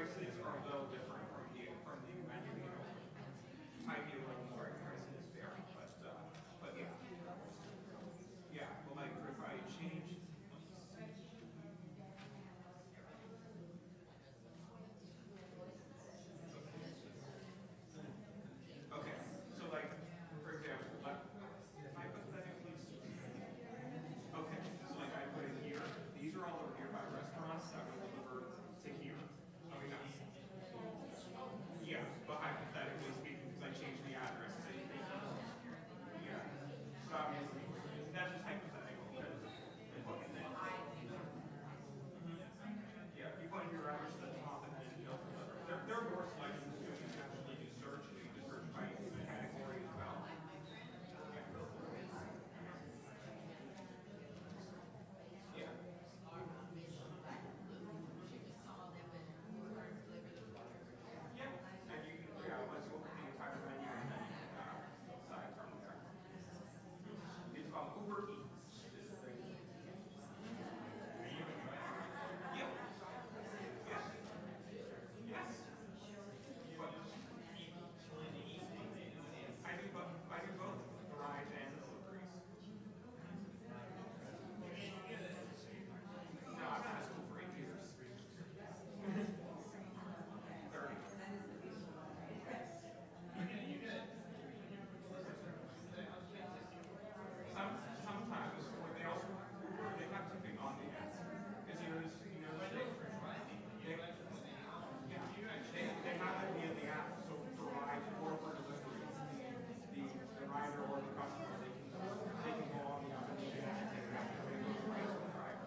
prices are a little different from the menu. Might be a little more prices there, but yeah. Yeah, well, like if I change. Okay, so like, for example, like, hypothetically, okay, so like I put it here, these are all the nearby restaurants that would deliver to here. Okay, nice. Yeah, but hypothetically speaking, because I changed the address, yeah. So obviously, that's just hypothetical. Yeah, you put your address at the top and then you'll deliver. There are more selections too. You can actually do search, and you can search by category as well. Yeah. Yeah, and you can, yeah, once you open the entire menu and then side from there. It's called Uber Eats. Yep. Yes. Yes. I do both rides and deliveries. No, I've been out of school for 8 years. 30. Sometimes they also they have tipping on the app. Because they have it via the app, so for rides or for deliveries, the rider or the customer they can go on the app and take it out and those rates with the driver.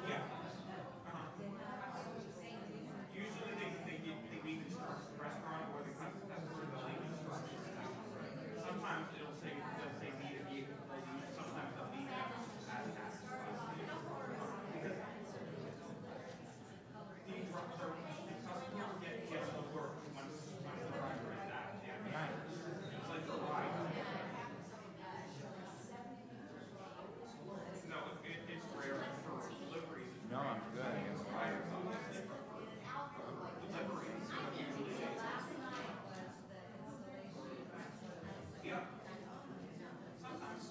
Yeah. Usually they leave instructions, the restaurant or the customer will leave instructions. Sometimes they'll say need a vehicle, sometimes they'll leave that as taxes. Because the customer gets the work once the driver is at. Yeah. It's like a ride. No, it's rare for deliveries. No, I'm good. I guess. Riders obviously, for deliveries usually yeah. Sometimes.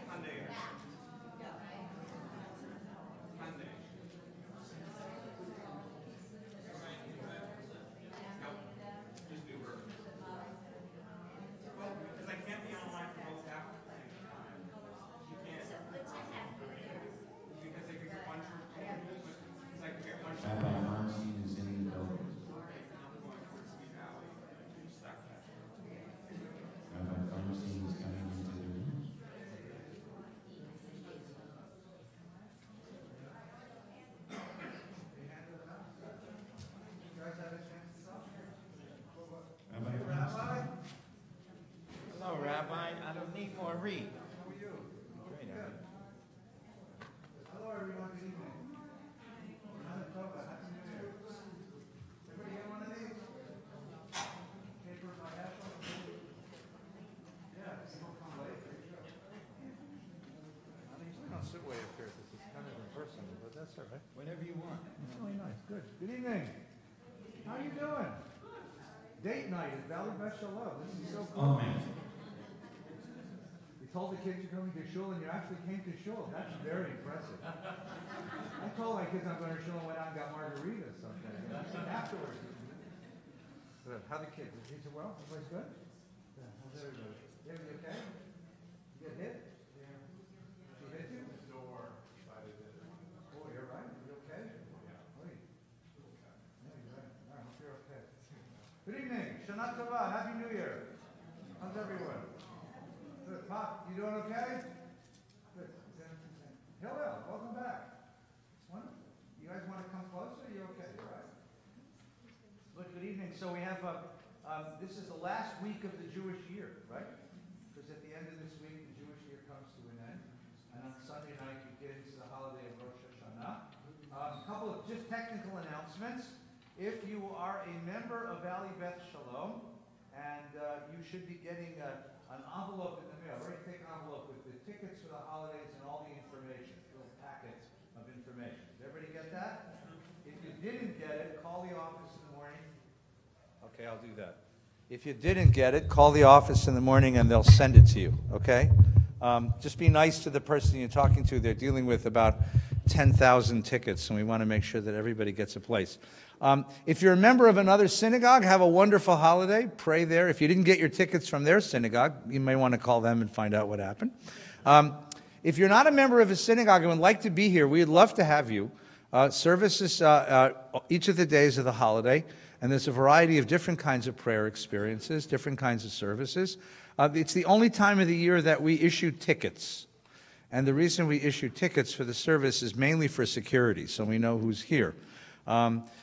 Monday. Monday. Nope. Just Uber. Well, because I can't be online for both apps at the same time. You can't. Because they could get one trip. It's like get one trip. Rabbi Marcin is in the building. Rabbi Marcin is coming into the room. You guys have a chance to talk? Rabbi? Hello, Rabbi. I don't need more read. How are you? Great, Good. Hello, everyone. Good evening. Happy New Year. Everybody get one of these? Paper by Ashland? Yeah, people come late. I usually don't sit way up here because it's kind of impersonal, but that's all right. Whatever you want. It's really nice. Good. Good evening. How are you doing? Date night at Valley Beth Shalom. This is so cool. Oh, man. You told the kids you're coming to shul and you actually came to shul. That's very impressive. I told my kids I'm going to shul and went out and got margaritas sometime. Afterwards. Good. How the kids? The kids are well? Everybody's good? Yeah. How's everybody? Everybody okay? You get hit? Yeah. She hit you? The door decided that. Oh, you're right. You okay? Yeah. Wait. Yeah, you're right. All right, I hope you're okay. Good evening. Shana Tova. Happy New Year. How's everyone? Good. Pop, you doing okay? Good. Hillel, welcome back. It's wonderful. You guys want to come closer? You okay? All right. Look, good evening. So we have this is the last week of the Jewish year, right? Because at the end of this week, the Jewish year comes to an end. And on Sunday night begins the holiday of Rosh Hashanah. A couple of just technical announcements. If you are a member of Valley Beth Shalom, and you should be getting a an envelope in the mail, a very thick envelope with the tickets for the holidays and all the information, little packets of information. Did everybody get that? If you didn't get it, call the office in the morning. Okay, I'll do that. If you didn't get it, call the office in the morning and they'll send it to you, okay? Just be nice to the person you're talking to. They're dealing with about 10,000 tickets, and we want to make sure that everybody gets a place. If you're a member of another synagogue, have a wonderful holiday. Pray there. If you didn't get your tickets from their synagogue, you may want to call them and find out what happened. If you're not a member of a synagogue and would like to be here, we'd love to have you. Services each of the days of the holiday, and there's a variety of different kinds of prayer experiences, different kinds of services. It's the only time of the year that we issue tickets. And the reason we issue tickets for the service is mainly for security, so we know who's here.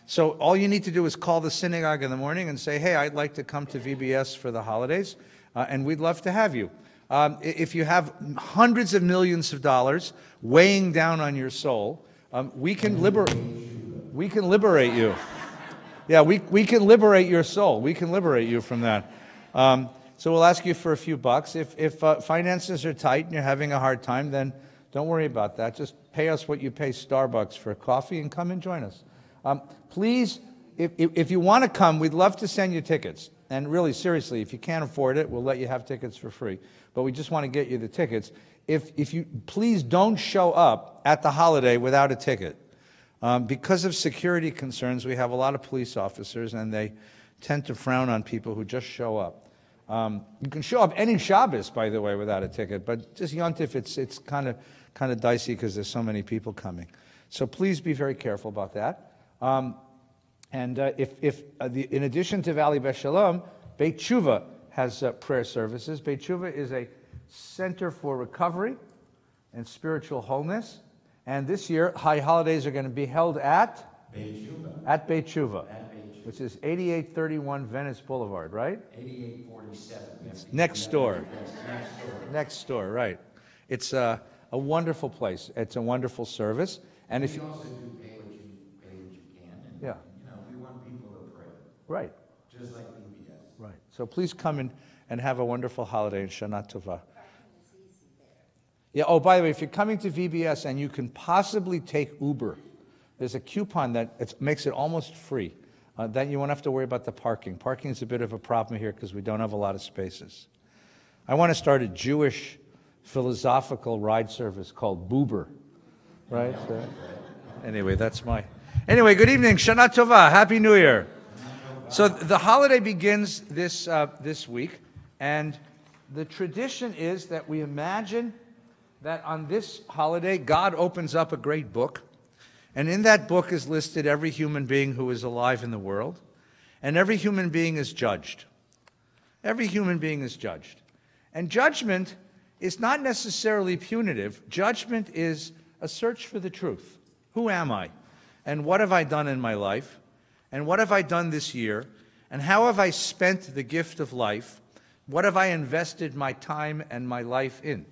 So all you need to do is call the synagogue in the morning and say, hey, I'd like to come to VBS for the holidays, and we'd love to have you. If you have hundreds of millions of dollars weighing down on your soul, we can liberate you. Yeah, we can liberate your soul. We can liberate you from that. So we'll ask you for a few bucks. If finances are tight and you're having a hard time, then don't worry about that. Just pay us what you pay Starbucks for coffee and come and join us. Please, if you want to come, we'd love to send you tickets. And really, seriously, if you can't afford it, we'll let you have tickets for free. But we just want to get you the tickets. If you please don't show up at the holiday without a ticket. Because of security concerns, we have a lot of police officers, and they tend to frown on people who just show up. You can show up any Shabbos, by the way, without a ticket, but just Yontif, it's kind of dicey because there's so many people coming. So please be very careful about that. In addition to Valley Beshalom, Beit Chuva has prayer services. Beit Chuva is a center for recovery and spiritual wholeness. And this year, high holidays are going to be held at Beit Chuva. At Beit Chuva, At Beit Chuva. which is 8831 Venice Boulevard, right? 8847. Next door. Next door. Next door, right. It's a wonderful place. It's a wonderful service. And if We you, also do pay what you can. And, Yeah. we want people to pray. right, Just like VBS. right. So please come and have a wonderful holiday in Shana Tova. Yeah, oh, by the way, if you're coming to VBS and you can possibly take Uber, there's a coupon that makes it almost free. Then you won't have to worry about the parking. Parking is a bit of a problem here because we don't have a lot of spaces. I want to start a Jewish philosophical ride service called Boober, right? So, anyway, Anyway, good evening, Shana Tova, Happy New Year. So the holiday begins this week, and the tradition is that we imagine that on this holiday, God opens up a great book, and in that book is listed every human being who is alive in the world, and every human being is judged. Every human being is judged. And judgment is not necessarily punitive. Judgment is a search for the truth. Who am I? And what have I done in my life? And what have I done this year? And how have I spent the gift of life? What have I invested my time and my life in?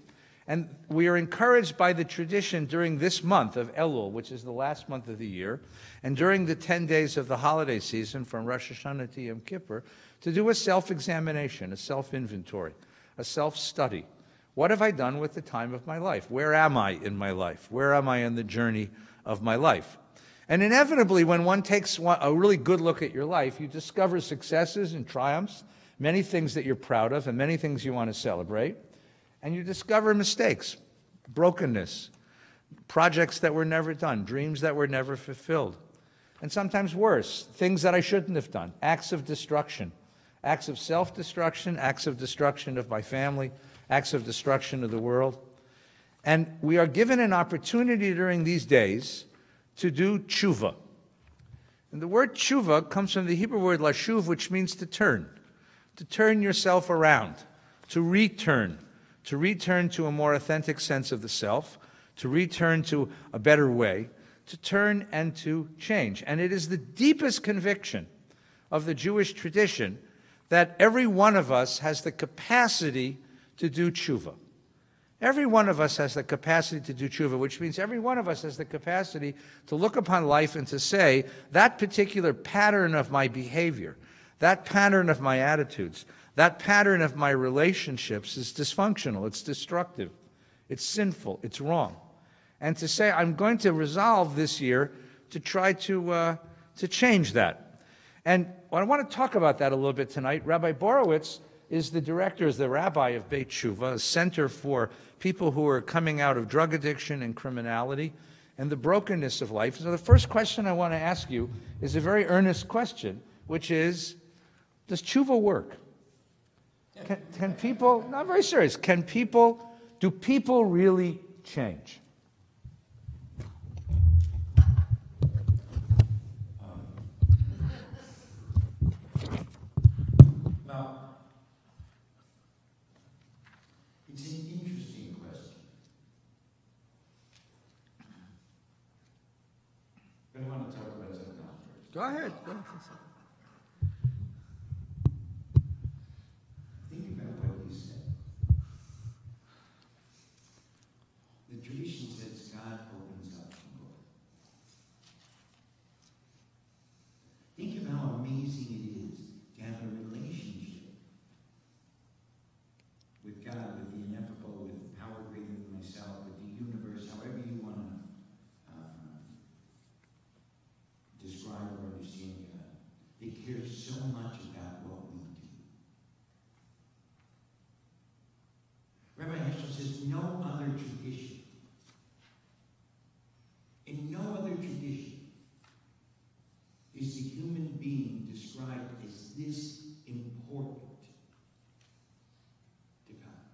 And we are encouraged by the tradition during this month of Elul, which is the last month of the year, and during the 10 days of the holiday season from Rosh Hashanah to Yom Kippur, to do a self-examination, a self-inventory, a self-study. What have I done with the time of my life? Where am I in my life? Where am I in the journey of my life? And inevitably, when one takes a really good look at your life, you discover successes and triumphs, many things that you're proud of, and many things you want to celebrate. And you discover mistakes, brokenness, projects that were never done, dreams that were never fulfilled. And sometimes worse, things that I shouldn't have done, acts of destruction, acts of self-destruction, acts of destruction of my family, acts of destruction of the world. And we are given an opportunity during these days to do Chuva. And the word Chuva comes from the Hebrew word lashuv, which means to turn yourself around, to return to a more authentic sense of the self, to return to a better way, to turn and to change. And it is the deepest conviction of the Jewish tradition that every one of us has the capacity to do tshuva. Every one of us has the capacity to do tshuva, which means every one of us has the capacity to look upon life and to say, that particular pattern of my behavior, that pattern of my attitudes, that pattern of my relationships is dysfunctional, it's destructive, it's sinful, it's wrong. And to say, I'm going to resolve this year to try to change that. And I want to talk about that a little bit tonight. Rabbi Borowitz is the director, is the rabbi of Beit Chuva, a center for people who are coming out of drug addiction and criminality and the brokenness of life. So the first question I want to ask you is a very earnest question, which is, does Chuva work? Can people, not very serious, do people really change? Now, it's an interesting question. But I want to talk about something else first. Go ahead. Think about what you said. The tradition says God opens up the book. Think of how amazing it is to have a relationship with God, with the ineffable, with power greater than myself, with the universe, however you want to describe or understand God. They care so much about what we do. Rabbi Heschel says no other tradition, in no other tradition, is the human being described as this important to God.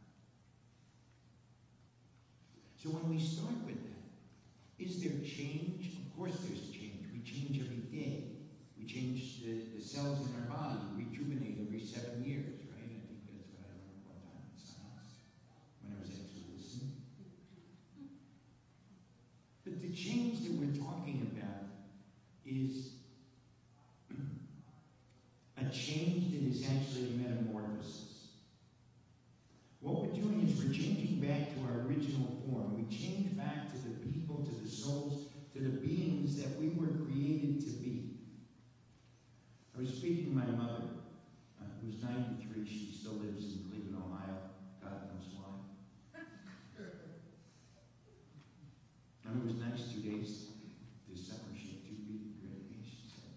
So when we start with that, is there change? Of course there's change. We change every day. We change the cells in our body, rejuvenate every 7 years, right? I think that's what I learned one time in science when I was actually listening. But the change that we're talking about is a change that is actually a metamorphosis. What we're doing is we're changing back to our original form. We change back to the people, to the souls, to the beings that we were created to be. I was speaking to my mother, who's 93. She still lives in Cleveland, Ohio. God knows why. And it was nice 2 days this summer. She had 2 great days, she said.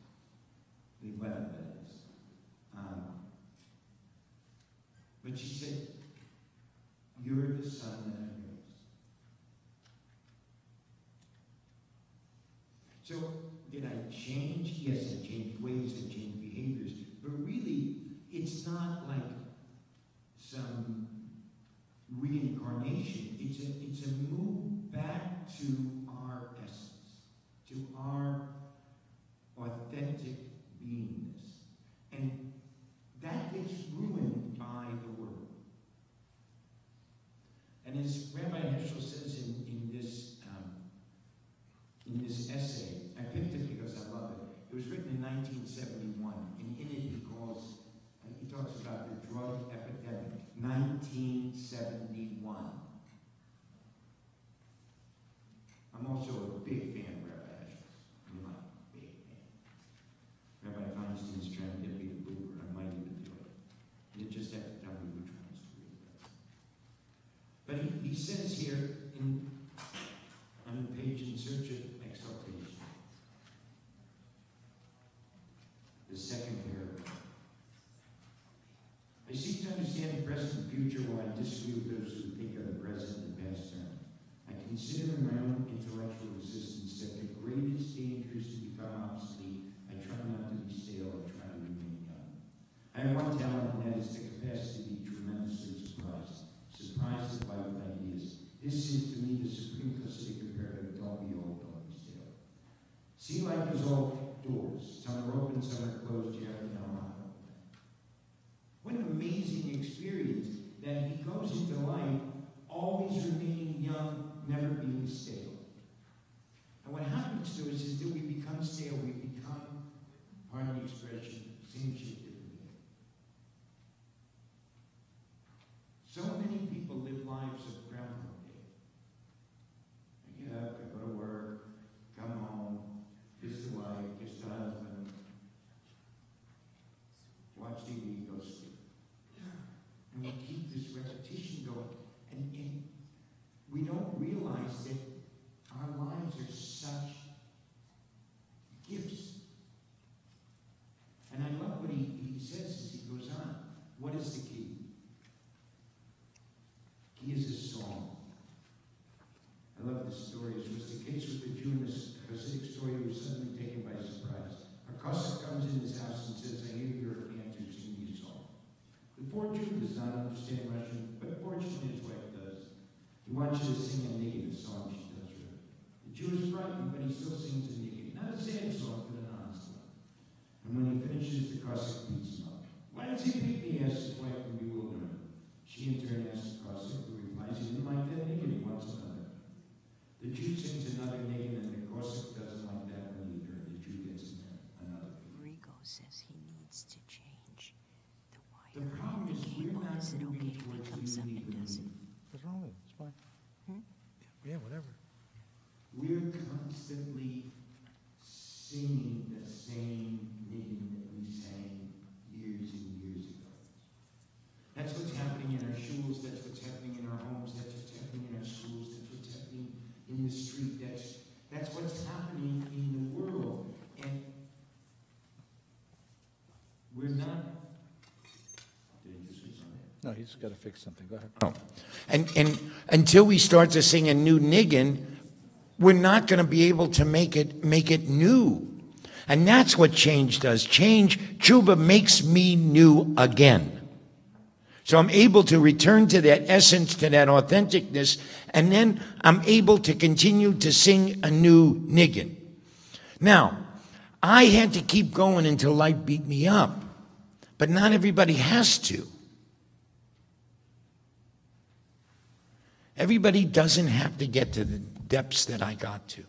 The weather, that is. But she said, you're the son that I raised. So, did I change? Yes, I changed ways, I changed behaviors. But really, it's not like some reincarnation. It's a move back to our essence, to our authentic beingness. And that gets ruined by the world. And as Rabbi Heschel says in this essay, I picked it because I love it. It was written in 1971, and in it he talks about the drug epidemic, 1971. I'm also a big fan of Rabbi Heschel. I'm not a big fan. Rabbi Feinstein's trying to get me to boo her. I might even do it. You just have to tell me which ones to read. But he says here on the page In Search of Exaltation, the second paragraph. I seek to understand the present and future while I disagree with those who think of the present and past term. I consider in my own intellectual existence that the greatest danger is to become obsolete. I try not to be stale. I try to remain young. I have one talent, and that is the capacity to be tremendously surprised at life with ideas. This is, to me, the supreme Hasidic imperative: don't be old, don't be stale. See life as all doors. Some are open, some are closed. You have to know how to open them. What an amazing experience that he goes into life always remaining young, never being stale. And what happens to us is that we become stale. We become, pardon the expression, same shit, different day. So many people live lives of Groundhog Day. I get up, I go to work, come home, kiss the wife, kiss the husband, watch TV, go sleep. realize that our lives are such gifts. And I love what he says as he goes on. What is the key? Key is a song. I love this story. It was the case with the Jew in this Hasidic story who was suddenly taken by surprise. A Cossack comes in his house and says, I hear you're a cantor, sing me a song. The poor Jew does not understand Russian, but fortunately his wife does. He wants you to sing a negative song, she tells her. The Jew is frightened, but he still sings a negative. Not a sad song, but an honest one. And when he finishes, the Cossack beats him up. Why does he beat me? Asks his wife in bewilderment. She in turn asks the Cossack, who replies, he didn't like that negative, he wants another. The Jew sings another negative, and the Cossack doesn't like that one either. The Jew gets another. Rigo says he needs to change the wire. The problem is we're not Is it okay moving if he towards comes up unity and with does it? unity. What's wrong with it? It's fine. Yeah, whatever. We're constantly singing the same niggin that we sang years and years ago. That's what's happening in our schools, that's what's happening in our homes, that's what's happening in our schools, that's what's happening in the street, that's what's happening in the world. And we're not... Did you say something? No, he's got to fix something. Go ahead. Oh. And until we start to sing a new niggin, we're not going to be able to make it new. And that's what change does. Change, Chuva, makes me new again. So I'm able to return to that essence, to that authenticness, and then I'm able to continue to sing a new niggin. Now, I had to keep going until life beat me up, but not everybody has to. Everybody doesn't have to get to the depths that I got to.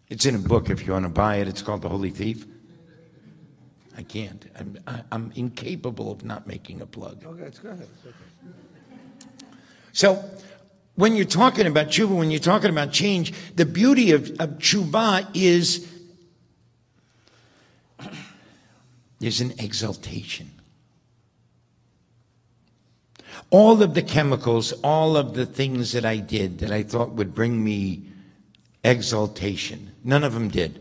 It's in a book if you want to buy it. It's called The Holy Thief. I can't. I'm incapable of not making a plug. Okay, go ahead. It's okay. So when you're talking about Chuva, when you're talking about change, the beauty of Chuva is there's an exaltation. All of the chemicals, all of the things that I did that I thought would bring me exaltation, none of them did.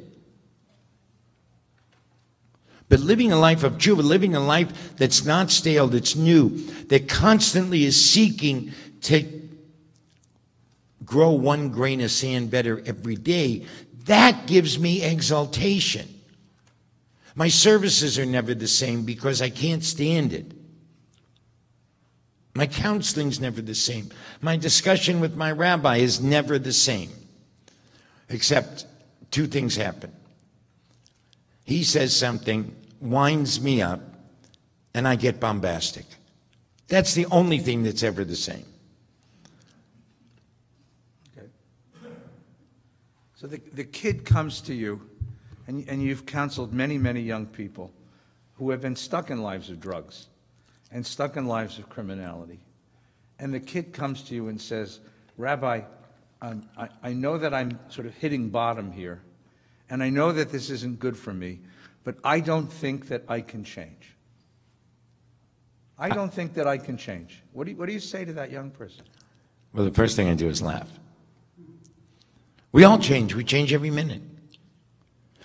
But living a life of Chuva, living a life that's not stale, that's new, that constantly is seeking to grow one grain of sand better every day, that gives me exaltation. My services are never the same because I can't stand it. My counseling's never the same. My discussion with my rabbi is never the same. Except two things happen. He says something, winds me up, and I get bombastic. That's the only thing that's ever the same. Okay. So the kid comes to you, and you've counseled many, many young people who have been stuck in lives of drugs and stuck in lives of criminality. And the kid comes to you and says, Rabbi, I know that I'm sort of hitting bottom here, and I know that this isn't good for me, but I don't think that I can change. I don't think that I can change. What do you say to that young person? Well, the first thing I do is laugh. We all change. We change every minute.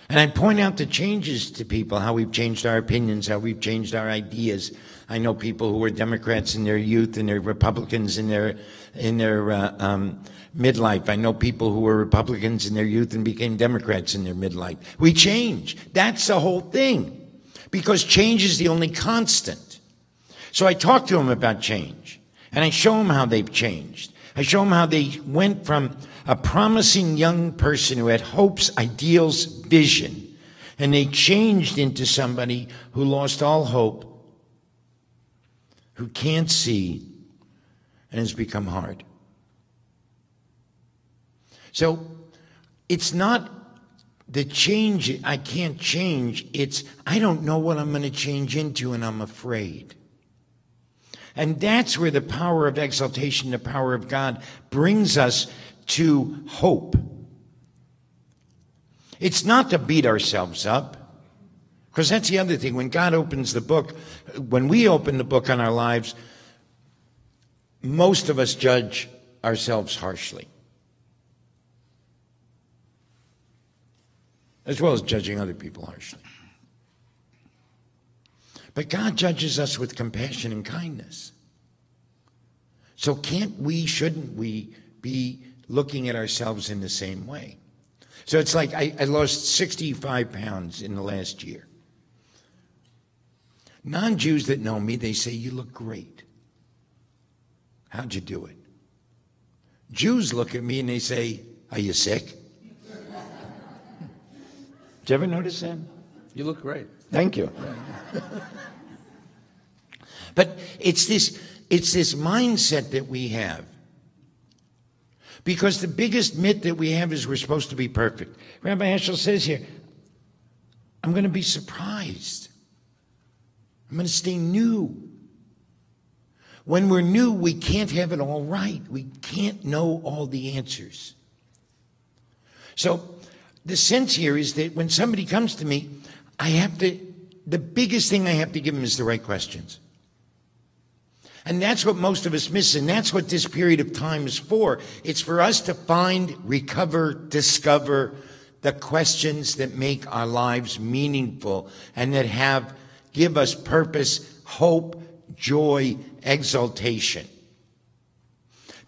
And I point out the changes to people, how we've changed our opinions, how we've changed our ideas. I know people who were Democrats in their youth and they're Republicans in their midlife. I know people who were Republicans in their youth and became Democrats in their midlife. We change. That's the whole thing. Because change is the only constant. So I talk to them about change. And I show them how they've changed. I show them how they went from a promising young person who had hopes, ideals, vision, and they changed into somebody who lost all hope, who can't see, and has become hard. So it's not the change, I can't change, it's I don't know what I'm going to change into and I'm afraid. And that's where the power of exaltation, the power of God, brings us to hope. It's not to beat ourselves up, because that's the other thing. When God opens the book, when we open the book on our lives, most of us judge ourselves harshly. as well as judging other people harshly. But God judges us with compassion and kindness. So shouldn't we be looking at ourselves in the same way? So it's like I lost 65 pounds in the last year. Non-Jews that know me, they say, you look great. How'd you do it? Jews look at me and they say, are you sick? Did you ever notice that? You look great. Thank you. But it's this mindset that we have. Because the biggest myth that we have is we're supposed to be perfect. Rabbi Heschel says here, I'm going to be surprised. I'm going to stay new. When we're new, we can't have it all right. We can't know all the answers. So the sense here is that when somebody comes to me, the biggest thing I have to give them is the right questions. And that's what most of us miss, and that's what this period of time is for. It's for us to find, recover, discover the questions that make our lives meaningful and that give us purpose, hope, joy, exaltation.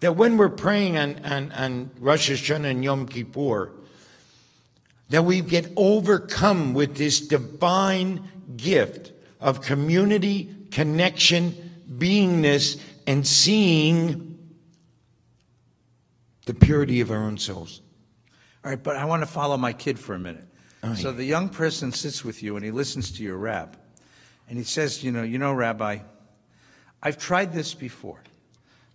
That when we're praying on Rosh Hashanah and Yom Kippur, that we get overcome with this divine gift of community, connection, beingness, and seeing the purity of our own souls. All right, but I want to follow my kid for a minute. Oh, so yeah. the young person sits with you and he listens to your rap, and he says, you know, Rabbi, I've tried this before.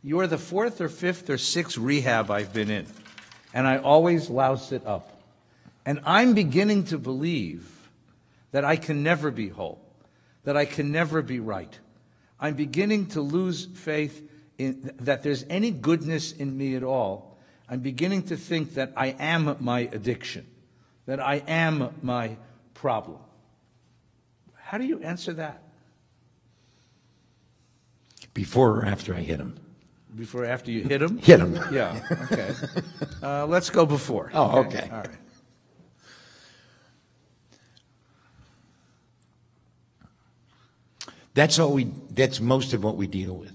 You are the 4th or 5th or 6th rehab I've been in, and I always louse it up. And I'm beginning to believe that I can never be whole, that I can never be right. I'm beginning to lose faith in that there's any goodness in me at all. I'm beginning to think that I am my addiction, that I am my problem. How do you answer that? Before or after I hit him? Before or after you hit him? Hit him. Yeah, okay. Let's go before. Oh, okay. All right. That's most of what we deal with.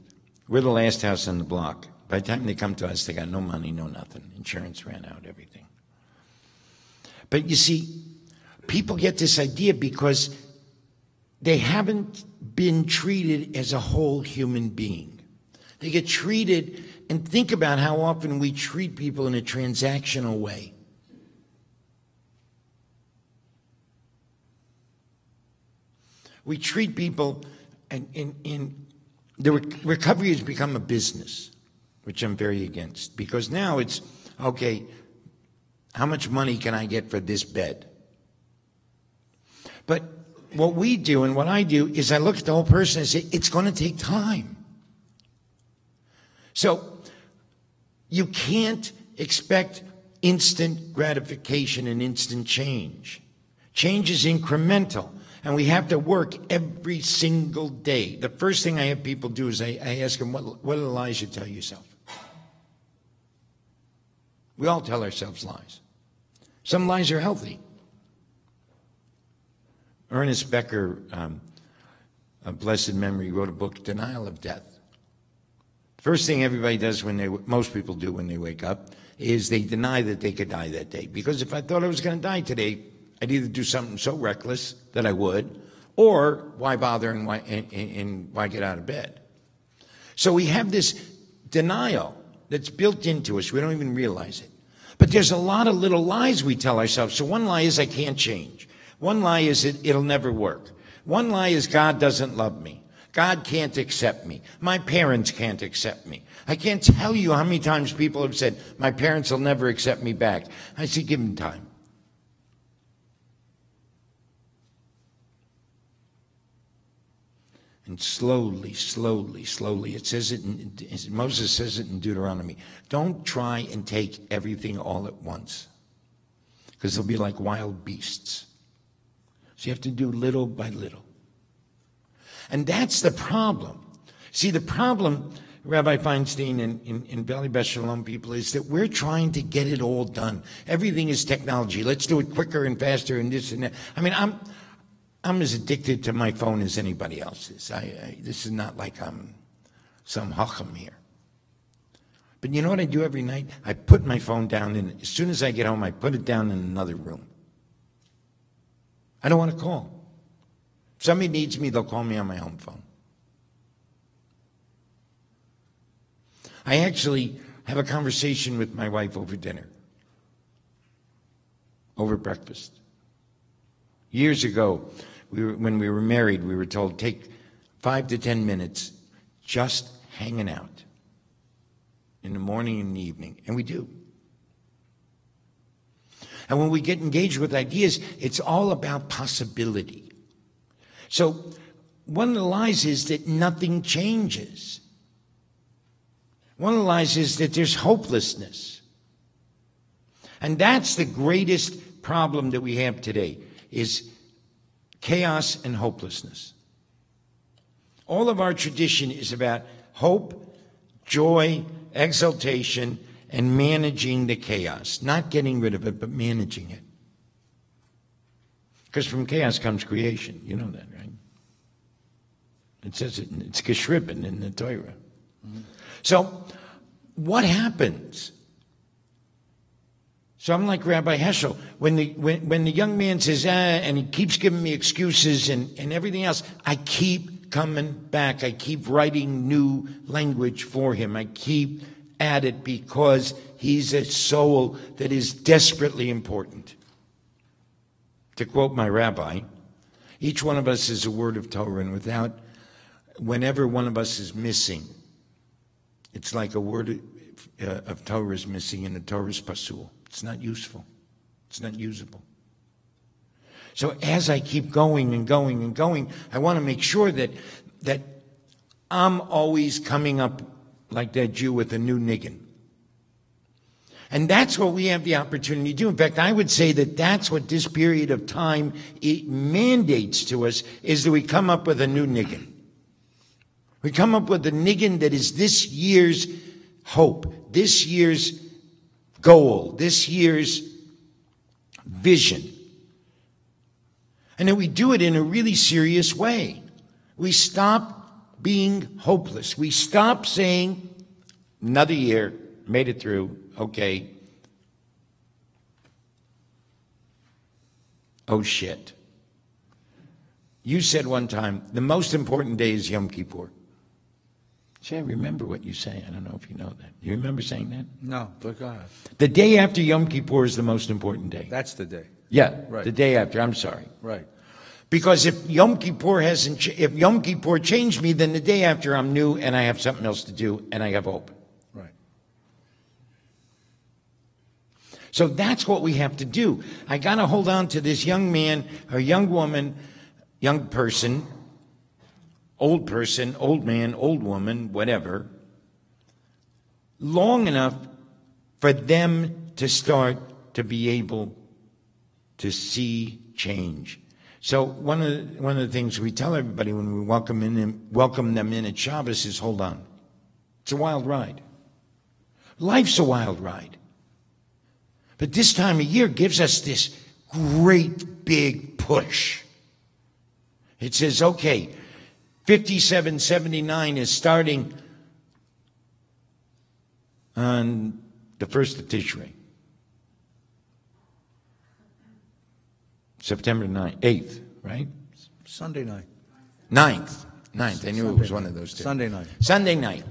We're the last house on the block. By the time they come to us, they got no money, no nothing. Insurance ran out, everything. But you see, people get this idea because they haven't been treated as a whole human being. They get treated, and think about how often we treat people in a transactional way. We treat people, and in the recovery has become a business, which I'm very against, because now it's, okay, how much money can I get for this bed? But what we do and what I do is I look at the whole person and say, it's going to take time. So you can't expect instant gratification and instant change. Change is incremental. And we have to work every single day. The first thing I have people do is I ask them, what are the lies you tell yourself? We all tell ourselves lies. Some lies are healthy. Ernest Becker, of blessed memory, wrote a book, Denial of Death. First thing everybody does most people do when they wake up is they deny that they could die that day. Because if I thought I was going to die today, I'd either do something so reckless that I would, or why bother and why get out of bed? So we have this denial that's built into us. We don't even realize it. But there's a lot of little lies we tell ourselves. So one lie is I can't change. One lie is it'll never work. One lie is God doesn't love me. God can't accept me. My parents can't accept me. I can't tell you how many times people have said, my parents will never accept me back. I say, give them time. And slowly, slowly, slowly, it says it, Moses says it in Deuteronomy, don't try and take everything all at once, because they'll be like wild beasts. So you have to do little by little. And that's the problem. See, the problem Rabbi Feinstein and Valley Beth Shalom people, is that we're trying to get it all done. Everything is technology. Let's do it quicker and faster and this and that. I mean, I'm as addicted to my phone as anybody else is. This is not like I'm some hacham here. But you know what I do every night? I put my phone down, and as soon as I get home, I put it down in another room. I don't want to call. If somebody needs me, they'll call me on my home phone. I actually have a conversation with my wife over dinner, over breakfast. Years ago, when we were married, we were told, take 5 to 10 minutes just hanging out in the morning and the evening, and we do. And when we get engaged with ideas, it's all about possibility. So one of the lies is that nothing changes. One of the lies is that there's hopelessness. And that's the greatest problem that we have today, is chaos and hopelessness. All of our tradition is about hope, joy, exaltation, and managing the chaos. Not getting rid of it, but managing it. Because from chaos comes creation. You know that, right? It says it's geschrieben in the Torah. Mm-hmm. So, what happens? So I'm like Rabbi Heschel. When the young man says, and he keeps giving me excuses and everything else, I keep coming back. I keep writing new language for him. I keep at it because he's a soul that is desperately important. To quote my rabbi, each one of us is a word of Torah, and whenever one of us is missing, it's like a word of Torah is missing in the Torah's pasul. It's not useful. It's not usable. So as I keep going and going and going, I want to make sure that I'm always coming up like that Jew with a new niggin. And that's what we have the opportunity to do. In fact, I would say that that's what this period of time it mandates to us, is that we come up with a new niggin. We come up with a niggin that is this year's hope, this year's goal, this year's vision. And that we do it in a really serious way. We stop being hopeless. We stop saying, another year, made it through, okay. Oh shit. You said one time, the most important day is Yom Kippur. See, I remember what you say. I don't know if you know that. You remember saying that? No, but go ahead. The day after Yom Kippur is the most important day. That's the day. Yeah, Right. The day after. I'm sorry. Right. Because if Yom Kippur changed me, then the day after I'm new and I have something else to do and I have hope. Right. So that's what we have to do. I got to hold on to this young man or young woman, young person, old man, old woman, whatever, long enough for them to start to be able to see change. So one of the things we tell everybody when we welcome them in at Shabbos is, hold on. It's a wild ride. Life's a wild ride. But this time of year gives us this great big push. It says, okay, 5779 is starting on the 1st of Tishrei. September 8th, right? Sunday night. 9th. I knew it was one of those two. Sunday night. Sunday night.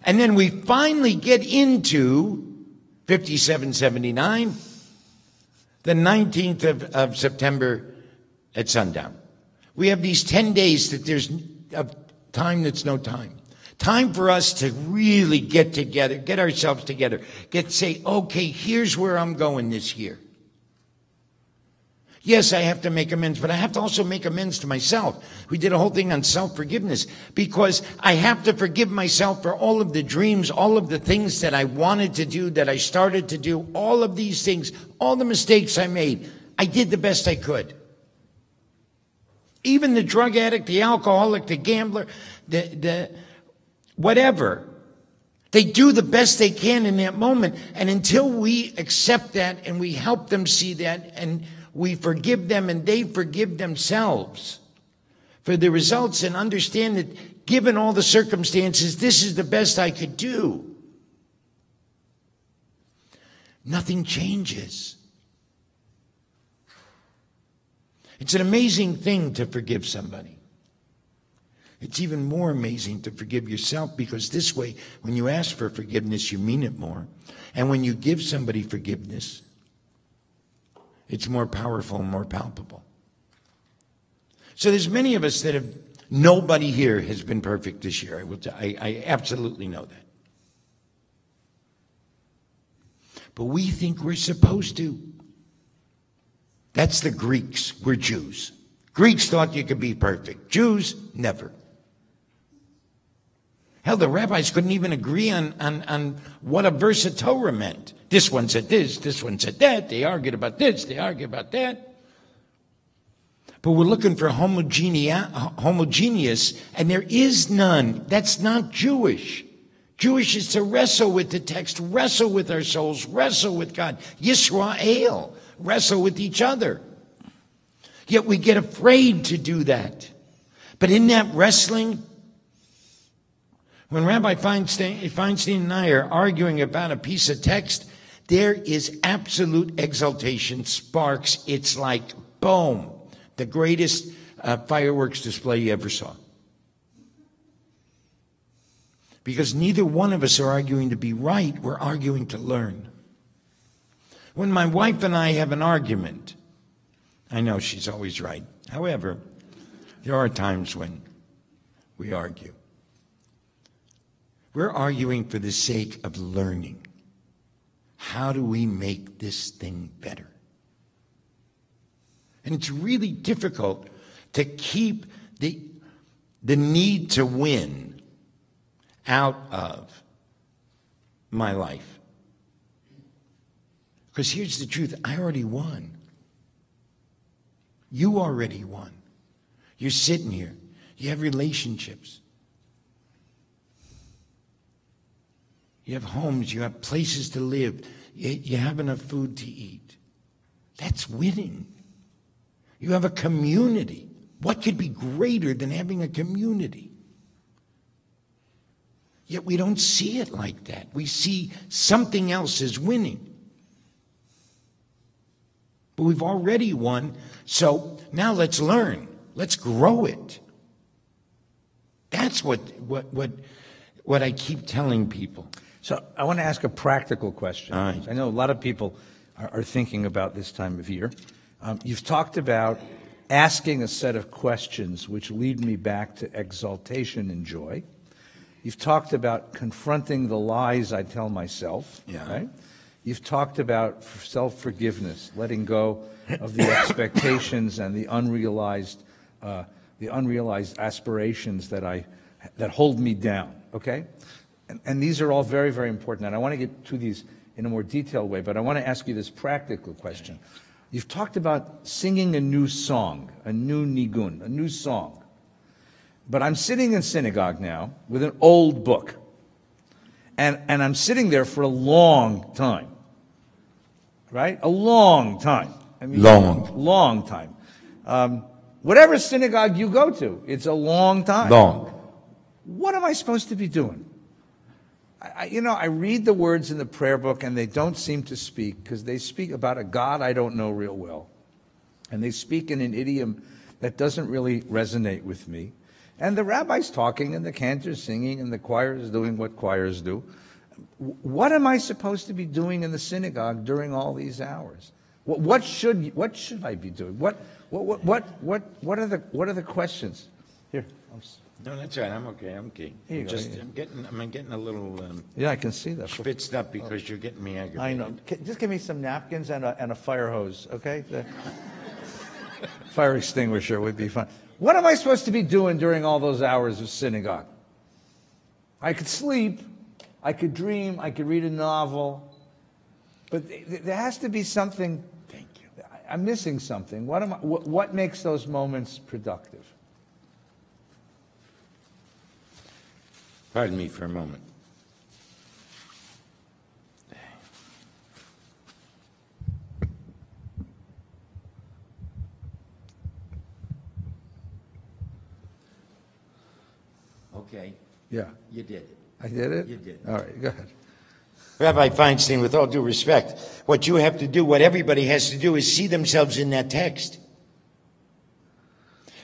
And then we finally get into 5779, the 19th of September at sundown. We have these 10 days that there's a time that's no time. Time for us to really get together, get ourselves together, say, okay, here's where I'm going this year. Yes, I have to make amends, but I have to also make amends to myself. We did a whole thing on self-forgiveness because I have to forgive myself for all of the dreams, all of the things that I wanted to do, that I started to do, all of these things, all the mistakes I made. I did the best I could. Even the drug addict, the alcoholic, the gambler, whatever. They do the best they can in that moment. And until we accept that and we help them see that and we forgive them and they forgive themselves for the results and understand that given all the circumstances, this is the best I could do, nothing changes. It's an amazing thing to forgive somebody. It's even more amazing to forgive yourself, because this way, when you ask for forgiveness, you mean it more. And when you give somebody forgiveness, it's more powerful and more palpable. So there's many of us that have, nobody here has been perfect this year. I absolutely know that. But we think we're supposed to. That's the Greeks. We're Jews. Greeks thought you could be perfect. Jews, never. Hell, the rabbis couldn't even agree on what a verse of Torah meant. This one said this one said that. They argued about this, they argued about that. But we're looking for homogeneous, and there is none. That's not Jewish. Jewish is to wrestle with the text, wrestle with our souls, wrestle with God. Yisrael, wrestle with each other. Yet we get afraid to do that. But in that wrestling, when Rabbi Feinstein and I are arguing about a piece of text, there is absolute exaltation, sparks. It's like, boom, the greatest fireworks display you ever saw. Because neither one of us are arguing to be right, we're arguing to learn. When my wife and I have an argument, I know she's always right. However, there are times when we argue. We're arguing for the sake of learning. How do we make this thing better? And it's really difficult to keep the need to win out of my life. Because here's the truth, I already won. You already won. You're sitting here. You have relationships. You have homes. You have places to live. You have enough food to eat. That's winning. You have a community. What could be greater than having a community? Yet we don't see it like that. We see something else as winning. But we've already won, so now let's learn. Let's grow it. That's what I keep telling people. So I want to ask a practical question. All right. I know a lot of people are thinking about this time of year. You've talked about asking a set of questions which lead me back to exaltation and joy. You've talked about confronting the lies I tell myself. Yeah. Right? You've talked about self-forgiveness, letting go of the expectations and the unrealized aspirations that hold me down. Okay, and these are all very, very important. And I want to get to these in a more detailed way, but I want to ask you this practical question. You've talked about singing a new song, a new nigun, a new song. But I'm sitting in synagogue now with an old book. And I'm sitting there for a long time. Right? A long time. I mean, long time. Whatever synagogue you go to, it's a long time. Long. What am I supposed to be doing? I read the words in the prayer book and they don't seem to speak, because they speak about a God I don't know real well. And they speak in an idiom that doesn't really resonate with me. And the rabbi's talking and the cantor's singing and the choir is doing what choirs do. What am I supposed to be doing in the synagogue during all these hours? What should I be doing? What are the questions? Here. No, that's all right. I'm okay. I'm okay. Here you go. I'm getting a little Yeah, I can see that. schwitzed up because you're getting me aggravated. I know. Just give me some napkins and a fire hose, okay? The fire extinguisher would be fine. What am I supposed to be doing during all those hours of synagogue? I could sleep, I could dream, I could read a novel, but there has to be something. Thank you. I'm missing something. What makes those moments productive? Pardon me for a moment. Okay, Yeah. you did it. I did it? You did. All right, go ahead. Rabbi Feinstein, with all due respect, what you have to do, what everybody has to do, is see themselves in that text.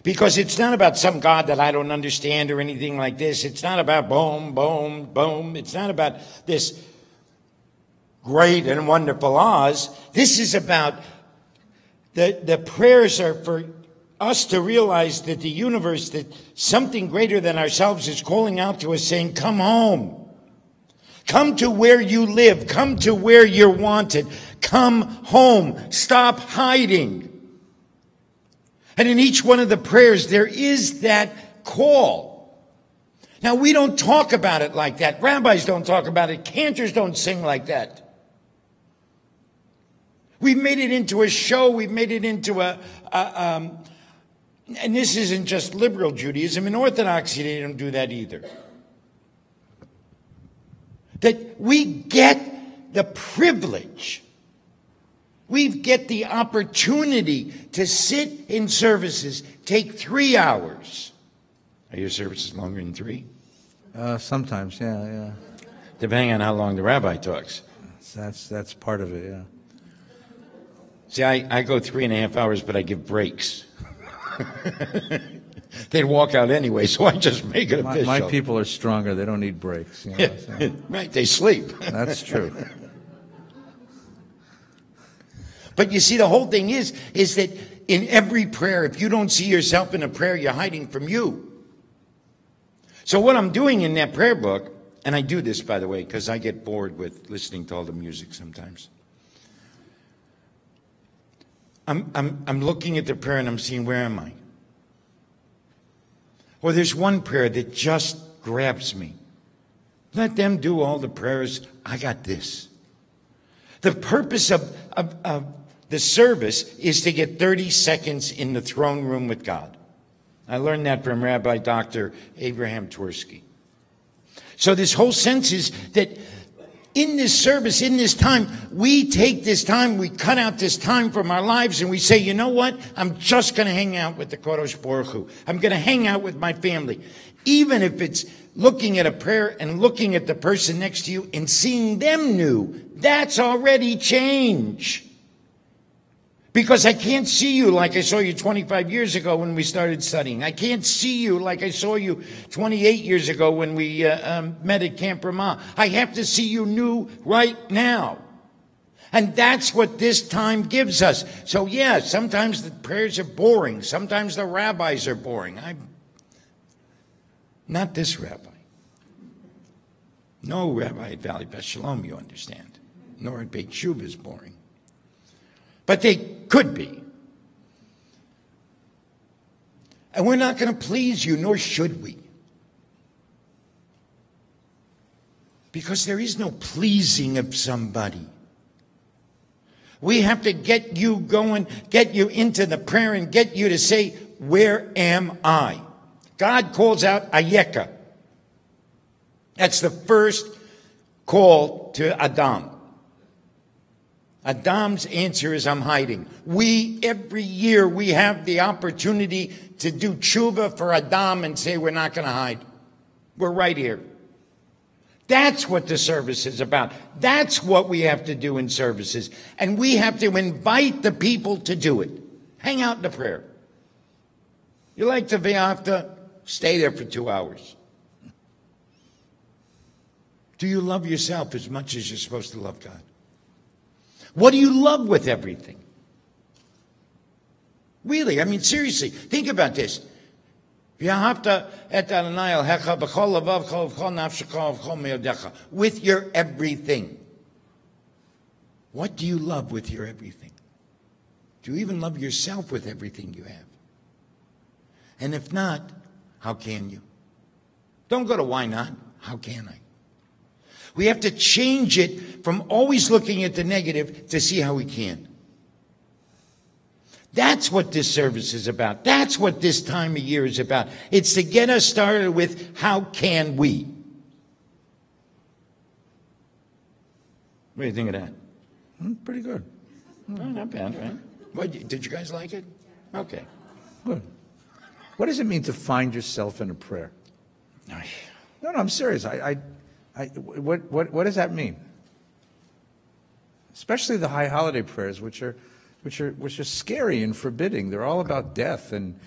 Because it's not about some God that I don't understand or anything like this. It's not about boom, boom, boom. It's not about this great and wonderful Oz. This is about the prayers are for us to realize that the universe, that something greater than ourselves is calling out to us saying, come home. Come to where you live. Come to where you're wanted. Come home. Stop hiding. And in each one of the prayers, there is that call. Now, we don't talk about it like that. Rabbis don't talk about it. Cantors don't sing like that. We've made it into a show. We've made it into and this isn't just liberal Judaism. In Orthodoxy, they don't do that either. That we get the privilege, we get the opportunity to sit in services, take 3 hours. Are your services longer than 3? Sometimes, yeah. Depending on how long the rabbi talks. That's part of it, yeah. See, I go 3.5 hours, but I give breaks. They'd walk out anyway, so I just make it official. My people are stronger. They don't need breaks. You know, so. Right, they sleep. That's true. But you see, the whole thing is that in every prayer, if you don't see yourself in a prayer, you're hiding from you. So what I'm doing in that prayer book, and I do this, by the way, because I get bored with listening to all the music sometimes. I'm looking at the prayer and I'm seeing, where am I? Well, there's one prayer that just grabs me. Let them do all the prayers. I got this. The purpose of the service is to get 30 seconds in the throne room with God. I learned that from Rabbi Dr. Abraham Twersky. So this whole sense is that in this service, in this time, we take this time, we cut out this time from our lives, and we say, you know what? I'm just going to hang out with the Kodesh Baruch Hu. I'm going to hang out with my family. Even if it's looking at a prayer and looking at the person next to you and seeing them new, that's already change. Because I can't see you like I saw you 25 years ago when we started studying. I can't see you like I saw you 28 years ago when we met at Camp Ramah. I have to see you new right now. And that's what this time gives us. So yeah, sometimes the prayers are boring. Sometimes the rabbis are boring. Not this rabbi. No rabbi at Valley Beth Shalom, you understand. Nor at Beit Chuva is boring. But they could be. And we're not going to please you, nor should we. Because there is no pleasing of somebody. We have to get you going, get you into the prayer and get you to say, where am I? God calls out Ayeka. That's the first call to Adam. Adam's answer is, I'm hiding. Every year, we have the opportunity to do Chuva for Adam and say, we're not going to hide. We're right here. That's what the service is about. That's what we have to do in services. And we have to invite the people to do it. Hang out in the prayer. You like to Ve'afta? Stay there for 2 hours. Do you love yourself as much as you're supposed to love God? What do you love with everything? Really, I mean, seriously, think about this. With your everything. What do you love with your everything? Do you even love yourself with everything you have? And if not, how can you? Don't go to why not? How can I? We have to change it from always looking at the negative to see how we can. That's what this service is about. That's what this time of year is about. It's to get us started with how can we? What do you think of that? Pretty good. Oh, not bad, right? What, did you guys like it? Okay. Good. What does it mean to find yourself in a prayer? Ay. No, I'm serious. What does that mean? Especially the high holiday prayers, which are scary and forbidding. They're all about death and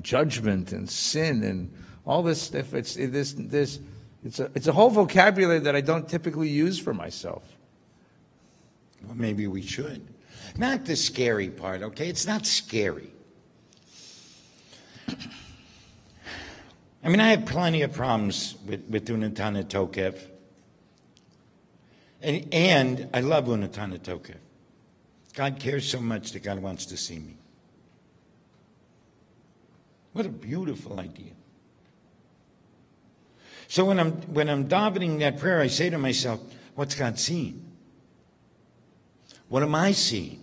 judgment and sin and all this stuff. It's a whole vocabulary that I don't typically use for myself. Well, maybe we should. Not the scary part, okay? It's not scary. I mean, I have plenty of problems with Unatana Tokev. And I love Unatana Tokev. God cares so much that God wants to see me. What a beautiful idea. So when I'm davening that prayer, I say to myself, what's God seeing? What am I seeing?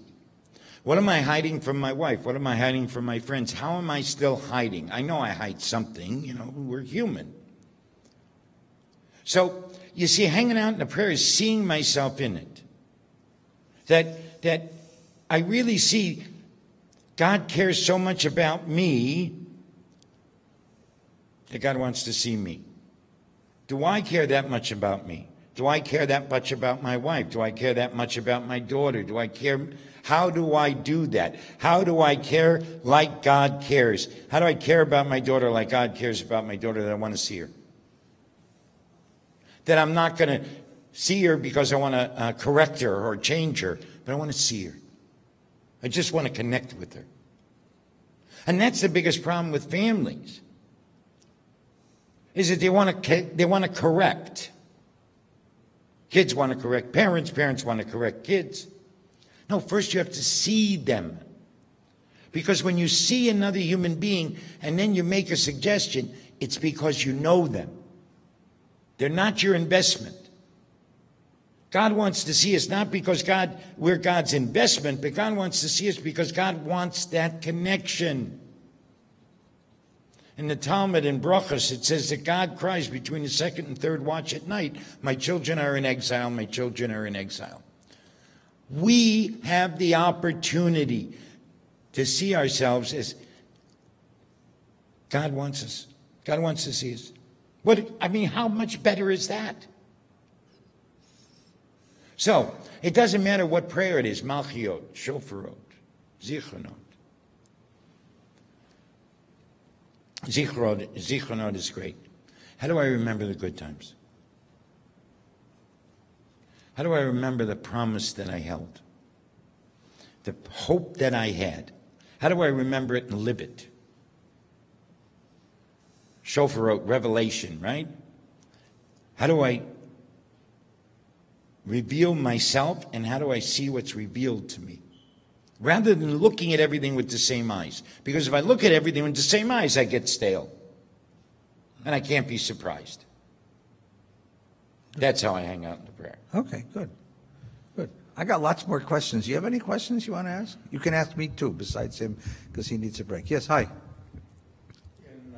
What am I hiding from my wife? What am I hiding from my friends? How am I still hiding? I know I hide something, we're human. So, you see, hanging out in the prayer is seeing myself in it. That I really see God cares so much about me that God wants to see me. Do I care that much about me? Do I care that much about my wife? Do I care that much about my daughter? Do I care? How do I do that? How do I care like God cares? How do I care about my daughter like God cares about my daughter, that I want to see her? That I'm not going to see her because I want to correct her or change her, but I want to see her. I just want to connect with her. And that's the biggest problem with families, is that they want to correct. Kids want to correct parents. Parents want to correct kids. No, first you have to see them. Because when you see another human being and then you make a suggestion, it's because you know them. They're not your investment. God wants to see us not because we're God's investment, but God wants to see us because God wants that connection. In the Talmud in Brachos, it says that God cries between the second and third watch at night, my children are in exile, my children are in exile. We have the opportunity to see ourselves as God wants us. God wants to see us. How much better is that? So, it doesn't matter what prayer it is, Malchiot, Shofarot, Zichronot. Zichronot is great. How do I remember the good times? How do I remember the promise that I held? The hope that I had? How do I remember it and live it? Shofarot, revelation, right? How do I reveal myself, and how do I see what's revealed to me? Rather than looking at everything with the same eyes. Because if I look at everything with the same eyes, I get stale. And I can't be surprised. That's how I hang out in the prayer. Okay, good. Good. I got lots more questions. Do you have any questions you want to ask? You can ask me too, besides him, because he needs a break. Yes, hi. In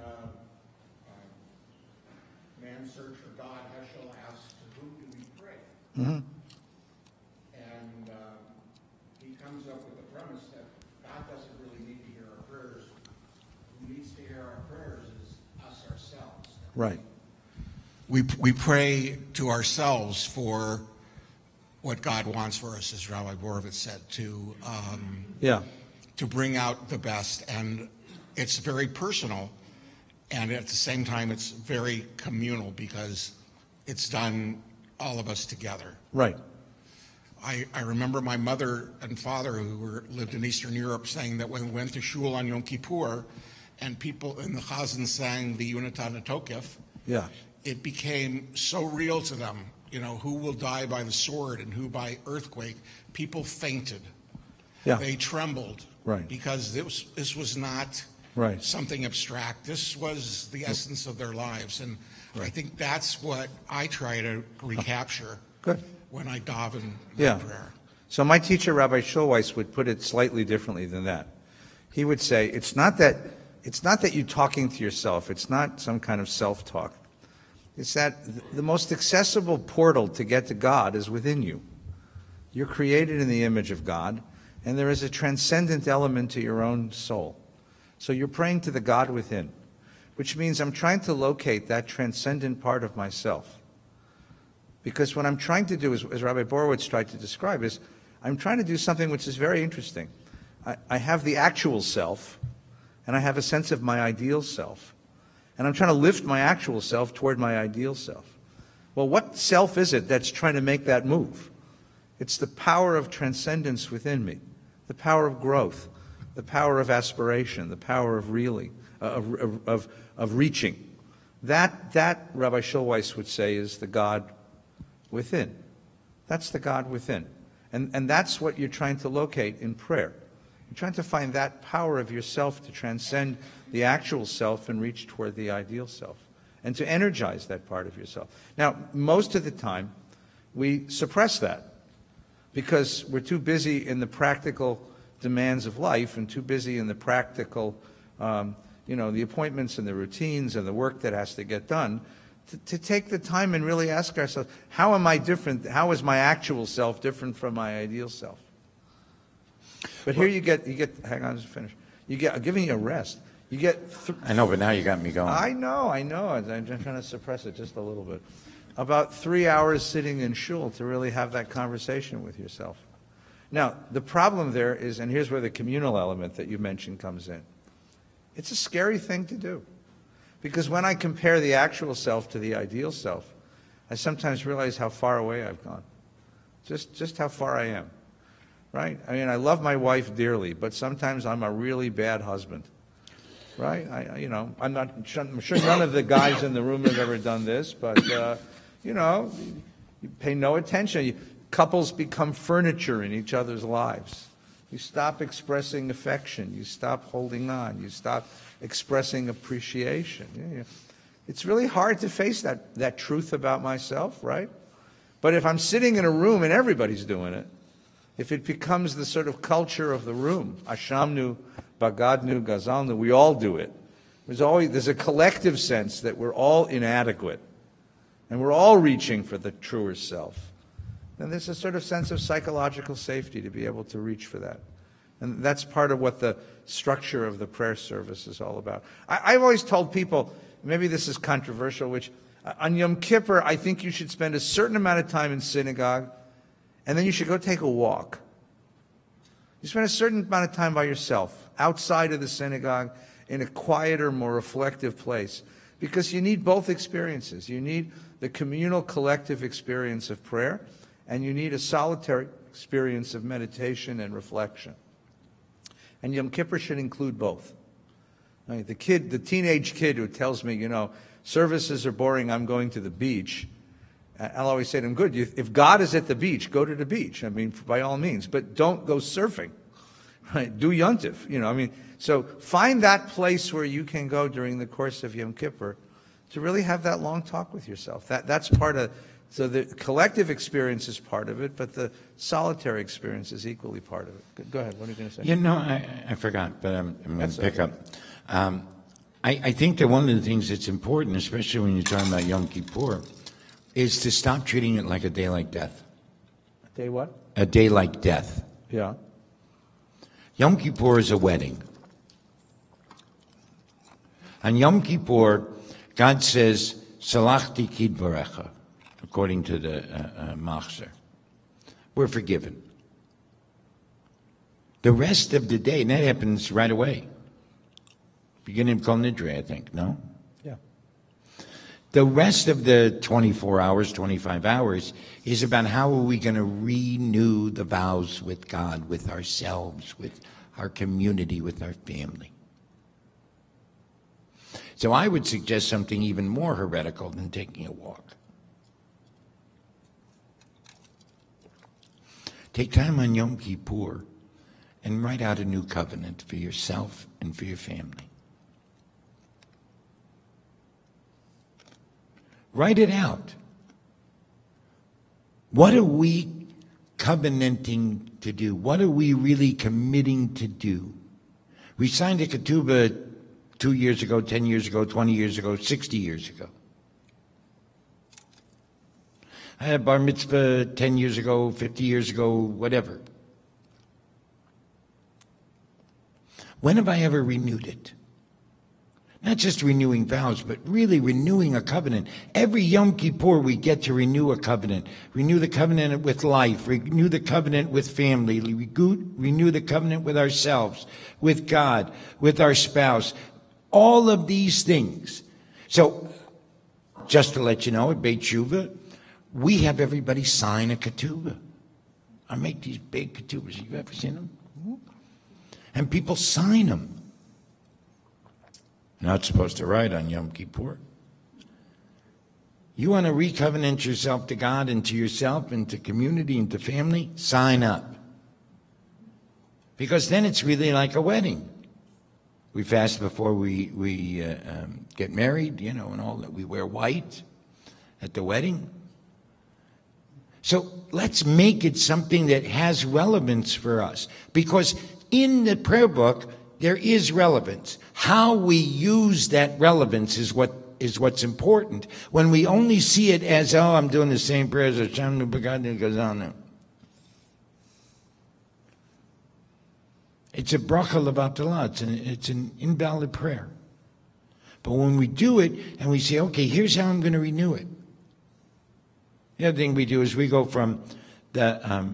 Man's Search for God, Heschel asked, to whom do we pray? Mm-hmm. And he comes up with the premise that God doesn't really need to hear our prayers. Who needs to hear our prayers is us ourselves. Right. We pray to ourselves for what God wants for us, as Rabbi Borovitz said, to bring out the best. And it's very personal, and at the same time, it's very communal because it's done all of us together. Right. I remember my mother and father, who lived in Eastern Europe, saying that when we went to shul on Yom Kippur, and people in the Chazan sang the Yonatan Tokef, Yeah. it became so real to them, who will die by the sword and who by earthquake. People fainted. Yeah. They trembled. Right. Because this was not Right. something abstract. This was the essence of their lives. And Right. I think that's what I try to recapture Good. when I daven Yeah. my prayer. So my teacher, Rabbi Schulweis, would put it slightly differently than that. He would say, it's not that you're talking to yourself. It's not some kind of self-talk. It's that the most accessible portal to get to God is within you. You're created in the image of God, and there is a transcendent element to your own soul. So you're praying to the God within, which means I'm trying to locate that transcendent part of myself. Because what I'm trying to do, as Rabbi Borowitz tried to describe, is I'm trying to do something which is very interesting. I have the actual self, and I have a sense of my ideal self. And I'm trying to lift my actual self toward my ideal self. Well, what self is it that's trying to make that move? It's the power of transcendence within me, the power of growth, the power of aspiration, the power of reaching. That Rabbi Schulweis would say is the God within. That's the God within. And that's what you're trying to locate in prayer. You're trying to find that power of yourself to transcend the actual self and reach toward the ideal self, and to energize that part of yourself. Now, most of the time, we suppress that because we're too busy in the practical demands of life and too busy in the practical, the appointments and the routines and the work that has to get done, to take the time and really ask ourselves, how am I different? How is my actual self different from my ideal self? But here you get, hang on, just finish. I'm giving you a rest. You get. I know, but now you got me going. I know. I'm just trying to suppress it just a little bit. About 3 hours sitting in shul to really have that conversation with yourself. Now, the problem there is, and here's where the communal element that you mentioned comes in. It's a scary thing to do. Because when I compare the actual self to the ideal self, I sometimes realize how far away I've gone. Just how far I am. Right? I mean, I love my wife dearly, but sometimes I'm a really bad husband. Right? I'm sure none of the guys in the room have ever done this, but, you pay no attention. Couples become furniture in each other's lives. You stop expressing affection. You stop holding on. You stop expressing appreciation. It's really hard to face that truth about myself, right? But if I'm sitting in a room and everybody's doing it, if it becomes the sort of culture of the room, Ashamnu, Bagadnu, Gazalnu, we all do it. There's a collective sense that we're all inadequate, and we're all reaching for the truer self. And there's a sort of sense of psychological safety to be able to reach for that. And that's part of what the structure of the prayer service is all about. I've always told people, maybe this is controversial, which on Yom Kippur, I think you should spend a certain amount of time in synagogue, and then you should go take a walk. You spend a certain amount of time by yourself, outside of the synagogue, in a quieter, more reflective place. Because you need both experiences. You need the communal, collective experience of prayer, and you need a solitary experience of meditation and reflection. And Yom Kippur should include both. Right? The teenage kid who tells me, services are boring, I'm going to the beach, I'll always say to him, good, if God is at the beach, go to the beach. I mean, by all means, but don't go surfing. Right? Do yontif. So find that place where you can go during the course of Yom Kippur to really have that long talk with yourself. That's part of. So the collective experience is part of it, but the solitary experience is equally part of it. Go ahead. What are you going to say? I forgot, but I'm going to pick up. I think that one of the things that's important, especially when you're talking about Yom Kippur, is to stop treating it like a day like death. A day what? A day like death. Yeah. Yom Kippur is a wedding. On Yom Kippur, God says, Salachti kidvarecha, according to the Machzer. We're forgiven. The rest of the day, and that happens right away. Beginning of Kol Nidre, I think, no? Yeah. The rest of the 24 hours, 25 hours, is about how are we going to renew the vows with God, with ourselves, with our community, with our family. So I would suggest something even more heretical than taking a walk. Take time on Yom Kippur and write out a new covenant for yourself and for your family. Write it out. What are we covenanting to do? What are we really committing to do? We signed a ketubah 2 years ago, 10 years ago, 20 years ago, 60 years ago. I had a bar mitzvah 10 years ago, 50 years ago, whatever. When have I ever renewed it? Not just renewing vows, but really renewing a covenant. Every Yom Kippur we get to renew a covenant. Renew the covenant with life. Renew the covenant with family. Renew the covenant with ourselves, with God, with our spouse. All of these things. So, just to let you know, at Beit Chuva, we have everybody sign a ketubah. I make these big ketubahs. You've ever seen them? And people sign them. Not supposed to write on Yom Kippur. You want to recovenant yourself to God and to yourself and to community and to family? Sign up. Because then it's really like a wedding. We fast before we get married, you know, and all that. We wear white at the wedding. So let's make it something that has relevance for us. Because in the prayer book, there is relevance. How we use that relevance is what's important. When we only see it as, oh, I'm doing the same prayers as Shamnu B'Gadnu Gazanu. It's a bracha levatala. It's an invalid prayer. But when we do it and we say, okay, here's how I'm going to renew it. The other thing we do is we go from the,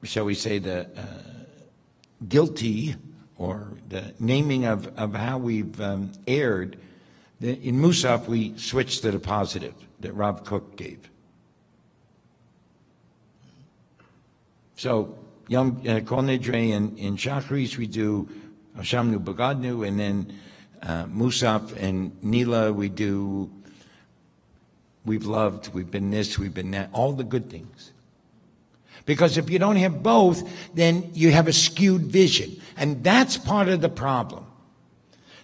shall we say, the guilty, or the naming of how we've erred. In Musaf, we switched to the positive that Rav Kook gave. So, Kol Nidre in Shachris, we do Shamnu B'Gadnu, and then Musaf and Nila, we do we've loved, we've been this, we've been that, all the good things. Because if you don't have both, then you have a skewed vision. And that's part of the problem.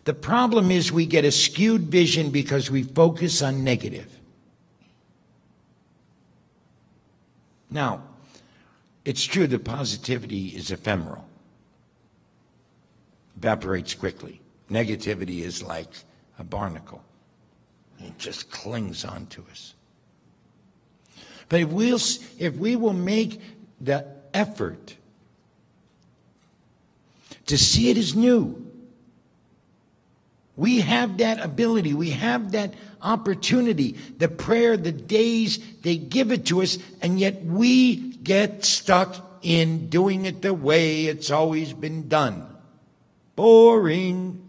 The problem is we get a skewed vision because we focus on negative. Now, it's true that positivity is ephemeral. Evaporates quickly. Negativity is like a barnacle. It just clings on to us. But if we will make the effort to see it as new, we have that ability, we have that opportunity. The prayer, the days, they give it to us, and yet we get stuck in doing it the way it's always been done. Boring.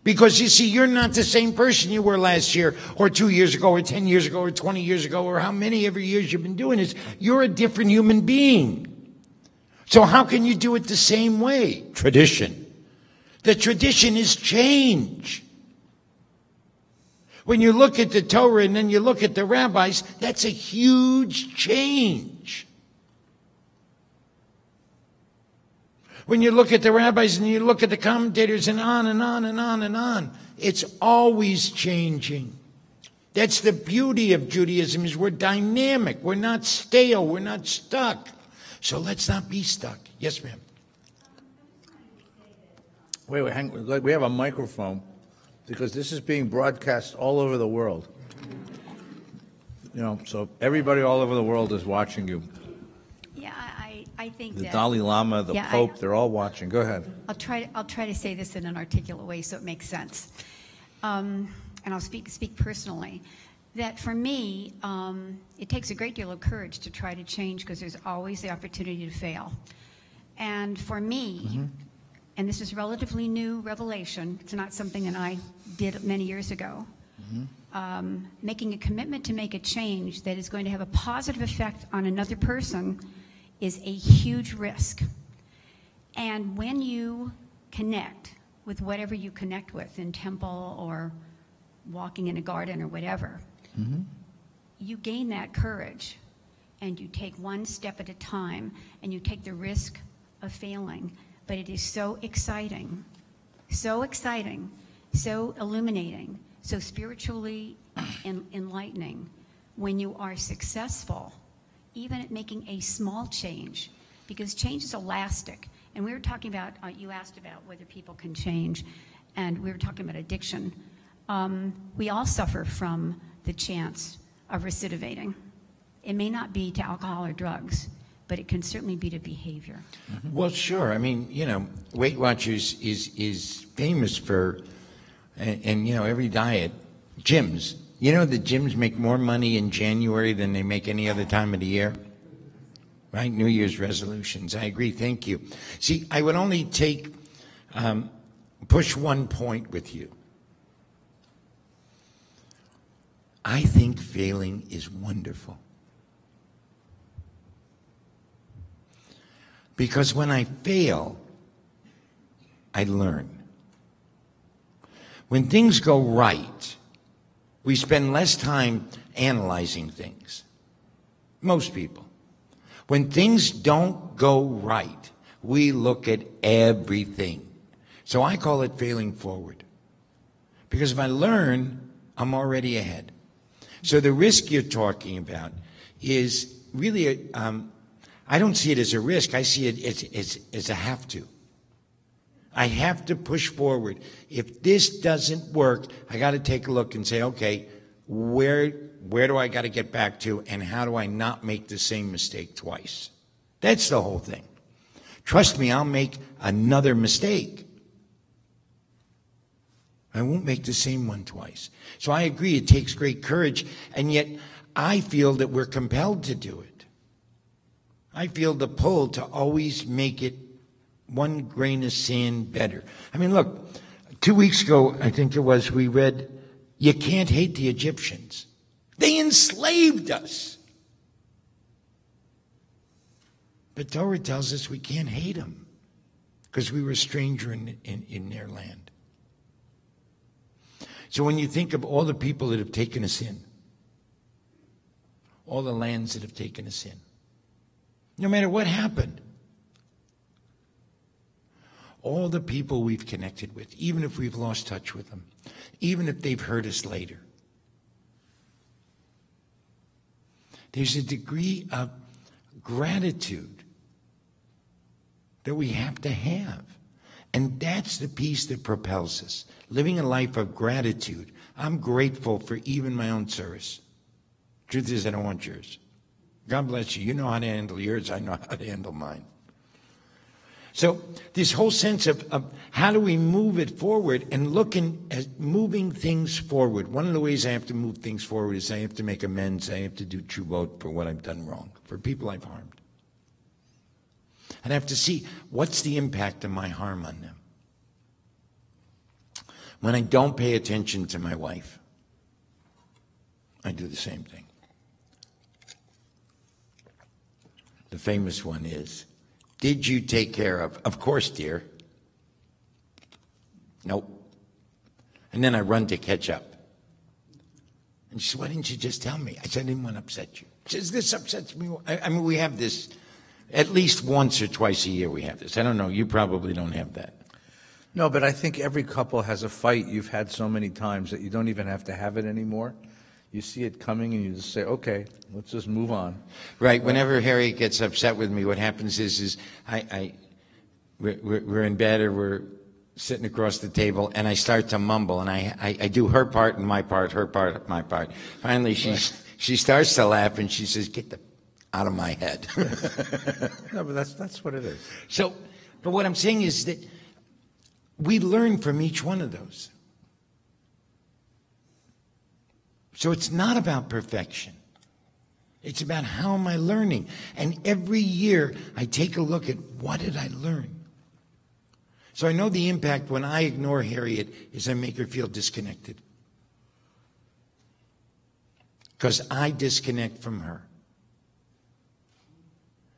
Because you see, you're not the same person you were last year, or 2 years ago, or 10 years ago, or 20 years ago, or how many ever years you've been doing this. You're a different human being. So how can you do it the same way? Tradition. The tradition is change. When you look at the Torah and then you look at the rabbis, that's a huge change. When you look at the rabbis and you look at the commentators and on and on and on and on, it's always changing. That's the beauty of Judaism, is we're dynamic. We're not stale. We're not stuck. So let's not be stuck. Yes, ma'am. Wait, hang on. We have a microphone because this is being broadcast all over the world. You know, so everybody all over the world is watching you. Yeah, I think The that Dalai Lama, the Pope, they're all watching. Go ahead. I'll try to say this in an articulate way so it makes sense. And I'll speak personally. That for me, it takes a great deal of courage to try to change because there's always the opportunity to fail. And for me, and this is relatively new revelation, it's not something that I did many years ago, making a commitment to make a change that is going to have a positive effect on another person is a huge risk. And when you connect with whatever you connect with in temple or walking in a garden or whatever, you gain that courage and you take one step at a time and you take the risk of failing. But it is so exciting, so illuminating, so spiritually enlightening when you are successful, even at making a small change, because change is elastic. And we were talking about, you asked about whether people can change, and we were talking about addiction. We all suffer from the chance of recidivating. It may not be to alcohol or drugs, but it can certainly be to behavior. Well, sure. I mean, Weight Watchers is famous for, and every diet, gyms. The gyms make more money in January than they make any other time of the year. Right? New Year's resolutions. I agree. Thank you. See, I would only push one point with you. I think failing is wonderful. Because when I fail, I learn. When things go right, we spend less time analyzing things. Most people. When things don't go right, we look at everything. So I call it failing forward. Because if I learn, I'm already ahead. So the risk you're talking about is really, I don't see it as a risk. I see it as a have to. I have to push forward. If this doesn't work, I got to take a look and say, okay, where do I got to get back to, and how do I not make the same mistake twice? That's the whole thing. Trust me, I'll make another mistake. I won't make the same one twice. So I agree, it takes great courage, and yet I feel that we're compelled to do it. I feel the pull to always make it one grain of sand better. I mean, look, 2 weeks ago, I think it was, we read, you can't hate the Egyptians. They enslaved us. But Torah tells us we can't hate them because we were a stranger in their land. So when you think of all the people that have taken us in, all the lands that have taken us in, no matter what happened, all the people we've connected with, even if we've lost touch with them, even if they've hurt us later, there's a degree of gratitude that we have to have. And that's the piece that propels us. Living a life of gratitude. I'm grateful for even my own service. Truth is, I don't want yours. God bless you. You know how to handle yours. I know how to handle mine. So this whole sense of how do we move it forward and looking at moving things forward. One of the ways I have to move things forward is I have to make amends. I have to do Chuva for what I've done wrong, for people I've harmed. And I have to see what's the impact of my harm on them. When I don't pay attention to my wife, I do the same thing. The famous one is, did you take care of course, dear. Nope. And then I run to catch up. And she said, why didn't you just tell me? I said, I didn't want to upset you. She says, this upsets me. I mean, we have this at least once or twice a year we have this. I don't know. You probably don't have that. No, but I think every couple has a fight you've had so many times that you don't even have to have it anymore. You see it coming and you just say, okay, let's just move on. Right. Whenever Harry gets upset with me, what happens is we're in bed or we're sitting across the table and I start to mumble and I do her part and my part, her part, my part. Finally, she starts to laugh and she says, get the out of my head. No, but that's what it is. So, but what I'm saying is that we learn from each one of those. So it's not about perfection. It's about how am I learning? And every year I take a look at what did I learn? So I know the impact when I ignore Harriet is I make her feel disconnected. Because I disconnect from her.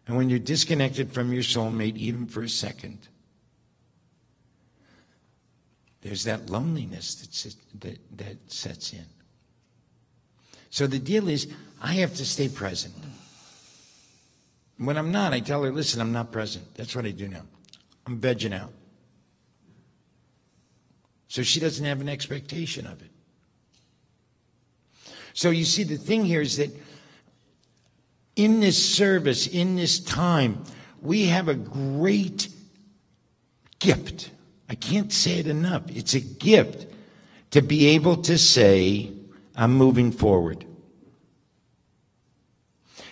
And when you're disconnected from your soulmate, even for a second, there's that loneliness that sets in. So the deal is, I have to stay present. When I'm not, I tell her, listen, I'm not present. That's what I do now. I'm vegging out. So she doesn't have an expectation of it. So you see, the thing here is that in this service, in this time, we have a great gift. I can't say it enough. It's a gift to be able to say, I'm moving forward.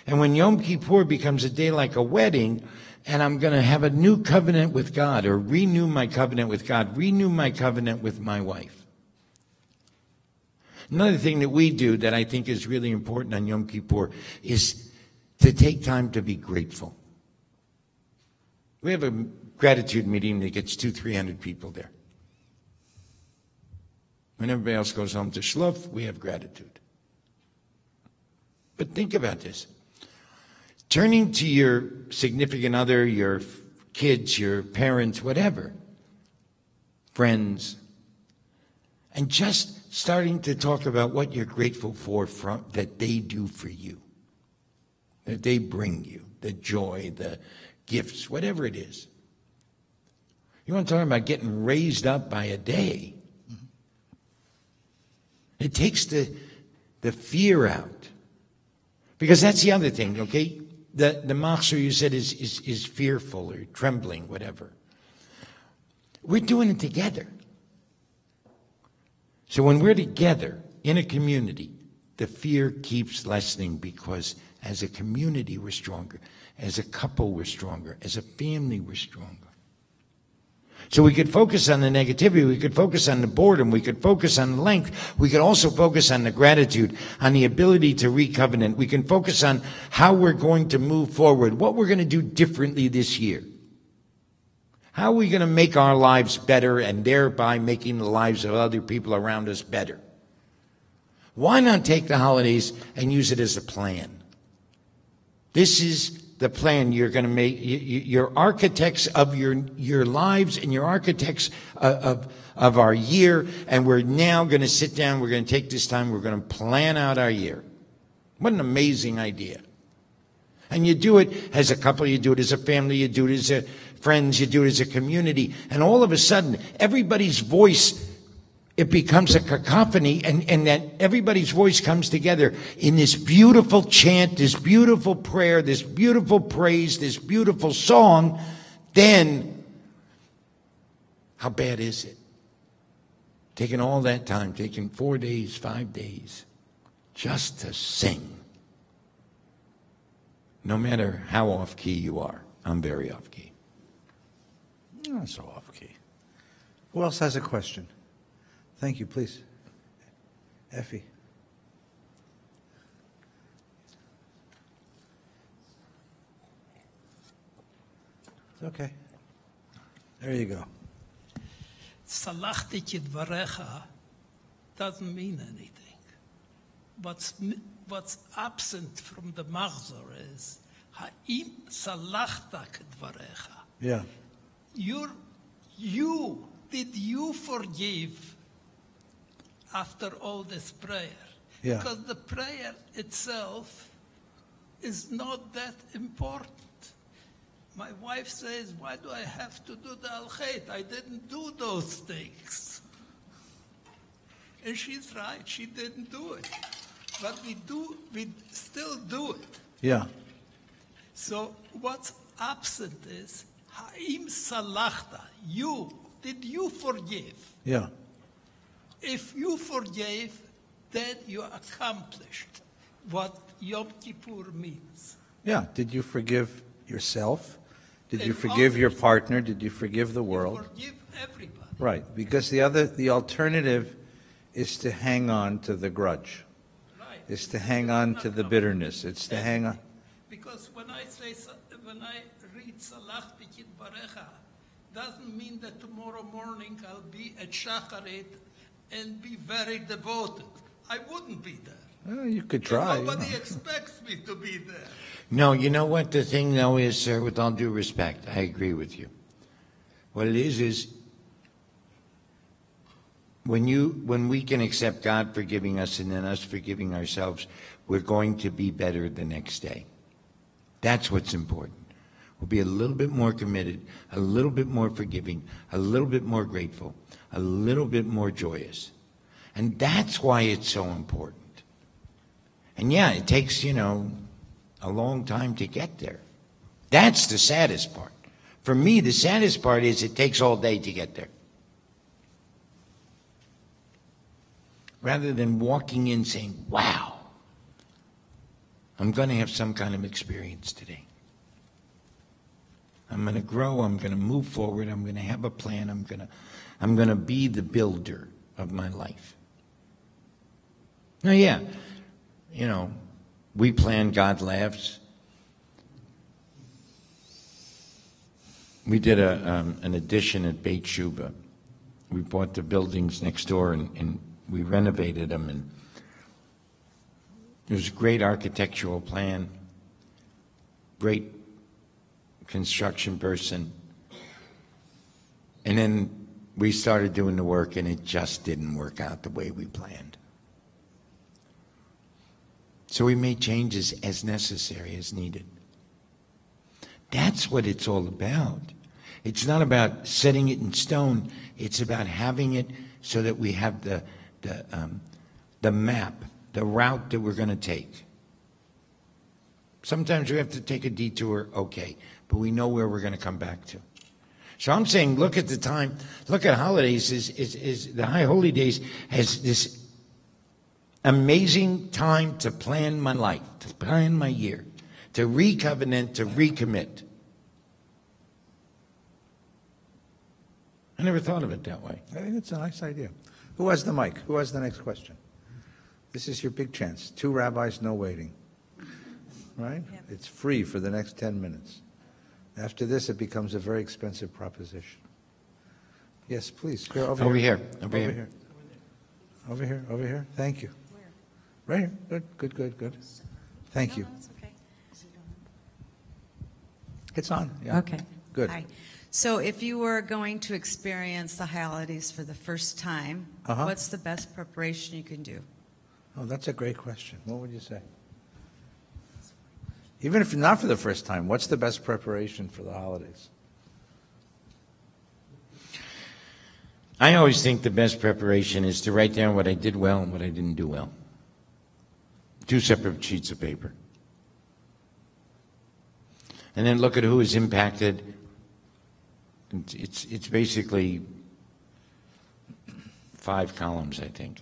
And when Yom Kippur becomes a day like a wedding, and I'm going to have a new covenant with God, or renew my covenant with God, renew my covenant with my wife. Another thing that we do that I think is really important on Yom Kippur is to take time to be grateful. We have a gratitude meeting that gets 200-300 people there. When everybody else goes home to shluff, we have gratitude. But think about this. Turning to your significant other, your kids, your parents, whatever, friends, and just starting to talk about what you're grateful for that they do for you, that they bring you, the joy, the gifts, whatever it is. You want to talk about getting raised up by a day? It takes the fear out. Because that's the other thing, okay? The machzor you said is fearful or trembling, whatever. We're doing it together. So when we're together in a community, the fear keeps lessening because as a community we're stronger. As a couple we're stronger. As a family we're stronger. So we could focus on the negativity, we could focus on the boredom, we could focus on the length, we could also focus on the gratitude, on the ability to recovenant. We can focus on how we're going to move forward, what we're going to do differently this year. How are we going to make our lives better and thereby making the lives of other people around us better? Why not take the holidays and use it as a plan? This is the plan you're going to make. You're architects of your lives and you're architects of our year. And we're now going to sit down. We're going to take this time. We're going to plan out our year. What an amazing idea. And you do it as a couple. You do it as a family. You do it as a friends. You do it as a community. And all of a sudden, everybody's voice, it becomes a cacophony, and that everybody's voice comes together in this beautiful chant, this beautiful prayer, this beautiful praise, this beautiful song. Then, how bad is it? Taking all that time, taking 4 days, 5 days, just to sing. No matter how off-key you are. I'm very off-key. Not so off-key. Who else has a question? Thank you, please. Effie. It's okay. There you go. Salachti kidvarecha doesn't mean anything. What's absent from the machzor is ha'im salachta kidvarecha. Yeah. Did you forgive after all this prayer? Yeah. Because the prayer itself is not that important. My wife says, why do I have to do the al-chet? I didn't do those things. And she's right, she didn't do it. But we still do it. Yeah. So what's absent is, ha'im salachta, did you forgive? Yeah. If you forgave, then you accomplished what Yom Kippur means. Yeah. Did you forgive yourself? Did you And forgive your others. partner? Did you forgive the world? Forgive everybody. Right. Because the alternative is to hang on to the grudge. Right. It's to hang on to the bitterness. It's to hang on. Because when I read Salach B'Kid Barecha, doesn't mean that tomorrow morning I'll be at Shacharit and be very devoted. I wouldn't be there. Well, you could try. And nobody expects me to be there. No, you know what the thing, though, is, sir, with all due respect, I agree with you. What it is when we can accept God forgiving us and then us forgiving ourselves, we're going to be better the next day. That's what's important. We'll be a little bit more committed, a little bit more forgiving, a little bit more grateful, a little bit more joyous. And that's why it's so important. And yeah, it takes, a long time to get there. That's the saddest part. For me, the saddest part is it takes all day to get there. Rather than walking in saying, wow, I'm going to have some kind of experience today. I'm going to grow. I'm going to move forward. I'm going to have a plan. I'm going to be the builder of my life. Now, yeah, you know, we plan, God laughs. We did an addition at Beit Chuva. We bought the buildings next door and we renovated them, and it was a great architectural plan, great construction person. And then we started doing the work, and it just didn't work out the way we planned. So we made changes as necessary, as needed. That's what it's all about. It's not about setting it in stone. It's about having it so that we have the map, the route that we're going to take. Sometimes we have to take a detour, okay, but we know where we're going to come back to. So I'm saying, look at the time, look at holidays, is the High Holy Days as this amazing time to plan my life, to plan my year, to recovenant, to recommit. I never thought of it that way. I think it's a nice idea. Who has the mic? Who has the next question? This is your big chance. 2 rabbis, no waiting. Right? Yep. It's free for the next 10 minutes. After this, it becomes a very expensive proposition. Yes, please. Here, over here. Over here. Over here. Over here. Thank you. Where? Right here. Good. Thank you. That's okay. It's on. Yeah. Okay. Good. Hi. So if you were going to experience the holidays for the first time, what's the best preparation you can do? Oh, that's a great question. What would you say? Even if not for the first time, what's the best preparation for the holidays? I always think the best preparation is to write down what I did well and what I didn't do well. 2 separate sheets of paper. And then look at who is impacted. It's basically 5 columns, I think.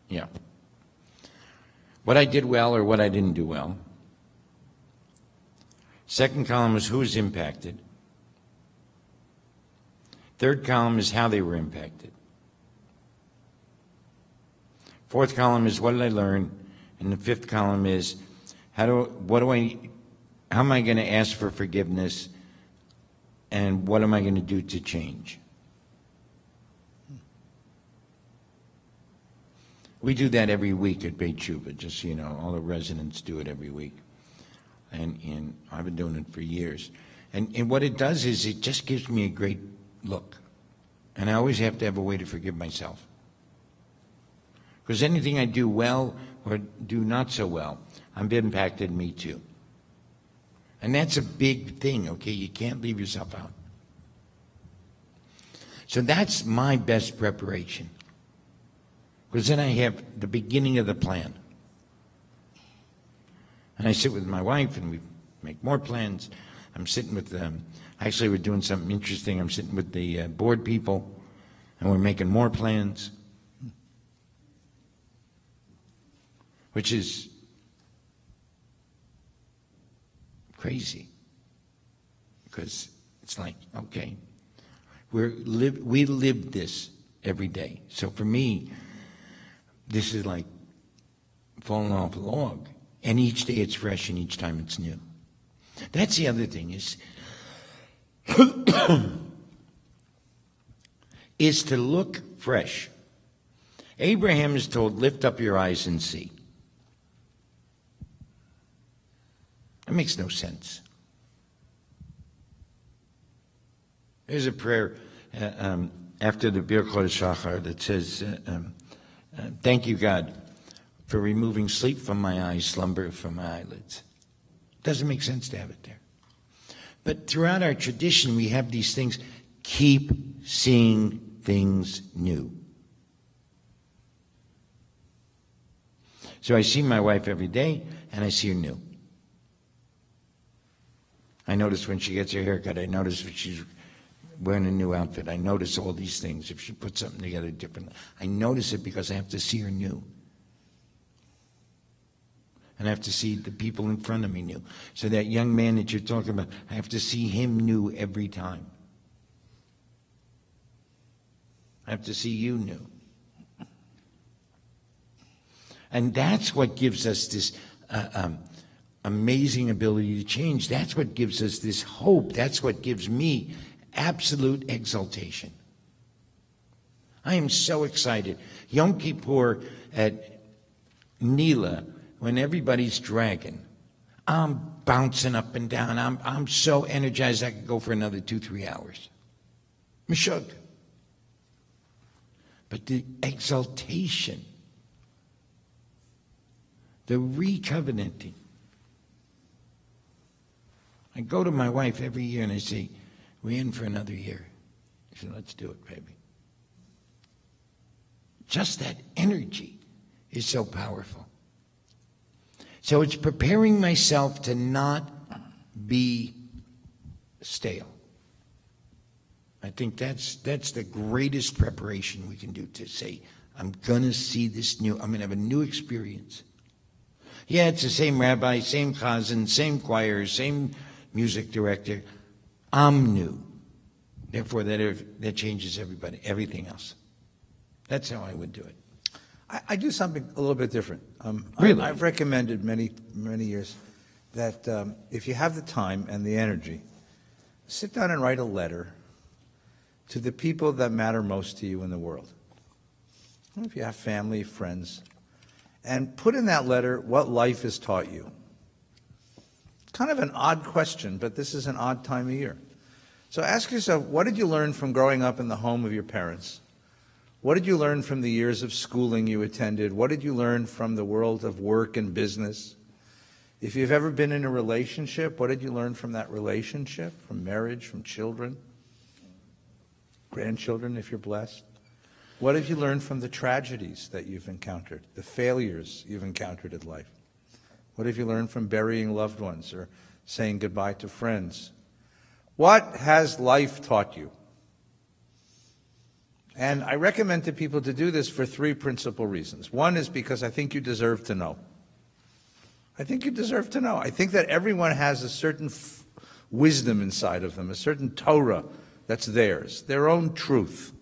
Yeah. What I did well or what I didn't do well. Second column is who is impacted. Third column is how they were impacted. Fourth column is what did I learn, and the fifth column is how am I going to ask for forgiveness, and what am I going to do to change? We do that every week at Beit Chuva, just so you know. All the residents do it every week. And I've been doing it for years. And what it does is it just gives me a great look. And I always have to have a way to forgive myself. Because anything I do well or do not so well, I've impacted me too. And that's a big thing, okay? You can't leave yourself out. So that's my best preparation. Because then I have the beginning of the plan. And I sit with my wife and we make more plans. I'm sitting with them. Actually, we're doing something interesting. I'm sitting with the board people and we're making more plans. Which is crazy. Because it's like, okay, we live this every day. So for me, this is like falling off a log. And each day it's fresh and each time it's new. That's the other thing is to look fresh. Abraham is told, lift up your eyes and see. That makes no sense. There's a prayer after the Birkot Shachar that says, thank you, God, for removing sleep from my eyes, slumber from my eyelids. Doesn't make sense to have it there. But throughout our tradition, we have these things. Keep seeing things new. So I see my wife every day, and I see her new. I notice when she gets her haircut. I notice when she's wearing a new outfit. I notice all these things. If she puts something together differently, I notice it because I have to see her new. And I have to see the people in front of me new. So that young man that you're talking about, I have to see him new every time. I have to see you new. And that's what gives us this amazing ability to change. That's what gives us this hope. That's what gives me absolute exaltation. I am so excited. Yom Kippur at Nila, when everybody's dragging, I'm bouncing up and down. I'm so energized I could go for another 2-3 hours. Meshug. But the exaltation, the recovenanting. I go to my wife every year and I say, we're in for another year. She said, let's do it, baby. Just that energy is so powerful. So it's preparing myself to not be stale. I think that's the greatest preparation we can do, to say, I'm going to see this new, I'm going to have a new experience. Yeah, it's the same rabbi, same chazan, same choir, same music director. I'm new. Therefore, that changes everything else. That's how I would do it. I do something a little bit different. Really? I've recommended many years that if you have the time and the energy, sit down and write a letter to the people that matter most to you in the world. If you have family, friends, and put in that letter what life has taught you. Kind of an odd question, but this is an odd time of year. So ask yourself, what did you learn from growing up in the home of your parents? What did you learn from the years of schooling you attended? What did you learn from the world of work and business? If you've ever been in a relationship, what did you learn from that relationship, from marriage, from children, grandchildren if you're blessed? What have you learned from the tragedies that you've encountered, the failures you've encountered in life? What have you learned from burying loved ones or saying goodbye to friends? What has life taught you? And I recommend to people to do this for 3 principal reasons. One is because I think you deserve to know. I think you deserve to know. I think that everyone has a certain wisdom inside of them, a certain Torah that's theirs, their own truth.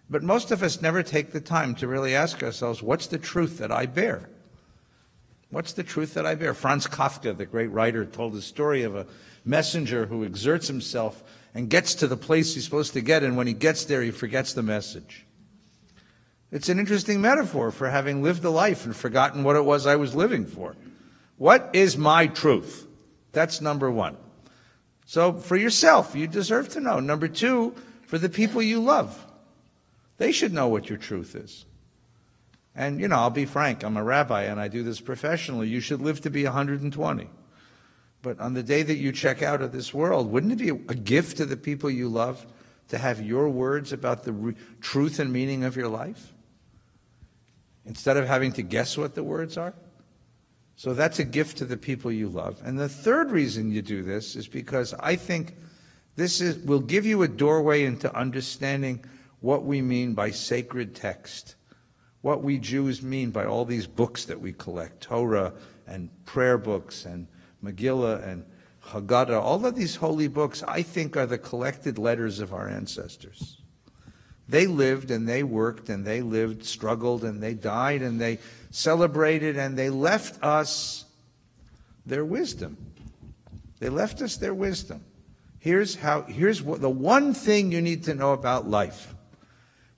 But most of us never take the time to really ask ourselves, what's the truth that I bear? What's the truth that I bear? Franz Kafka, the great writer, told the story of a messenger who exerts himself and gets to the place he's supposed to get, and when he gets there, he forgets the message. It's an interesting metaphor for having lived a life and forgotten what it was I was living for. What is my truth? That's number one. So for yourself, you deserve to know. Number two, for the people you love. They should know what your truth is. And, I'll be frank, I'm a rabbi and I do this professionally. You should live to be 120. But on the day that you check out of this world, wouldn't it be a gift to the people you love to have your words about the truth and meaning of your life, instead of having to guess what the words are? So that's a gift to the people you love. And the third reason you do this is because I think this will give you a doorway into understanding what we mean by sacred text, what we Jews mean by all these books that we collect, Torah and prayer books and Megillah and Haggadah. All of these holy books, I think, are the collected letters of our ancestors. They lived and they worked and they lived, struggled and they died and they celebrated and they left us their wisdom. They left us their wisdom. Here's what the one thing you need to know about life.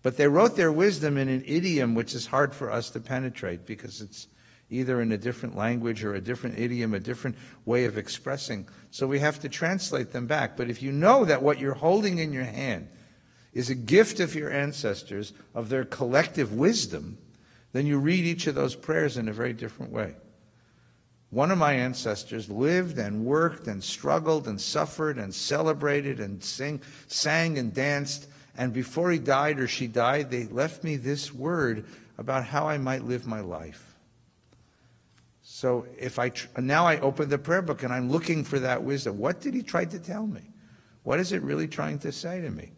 But they wrote their wisdom in an idiom which is hard for us to penetrate because it's either in a different language or a different idiom, a different way of expressing. So we have to translate them back. But if you know that what you're holding in your hand is a gift of your ancestors, of their collective wisdom, then you read each of those prayers in a very different way. One of my ancestors lived and worked and struggled and suffered and celebrated and sang and danced. And before he died or she died, they left me this word about how I might live my life. So now I open the prayer book and I'm looking for that wisdom. What did he try to tell me? What is it really trying to say to me?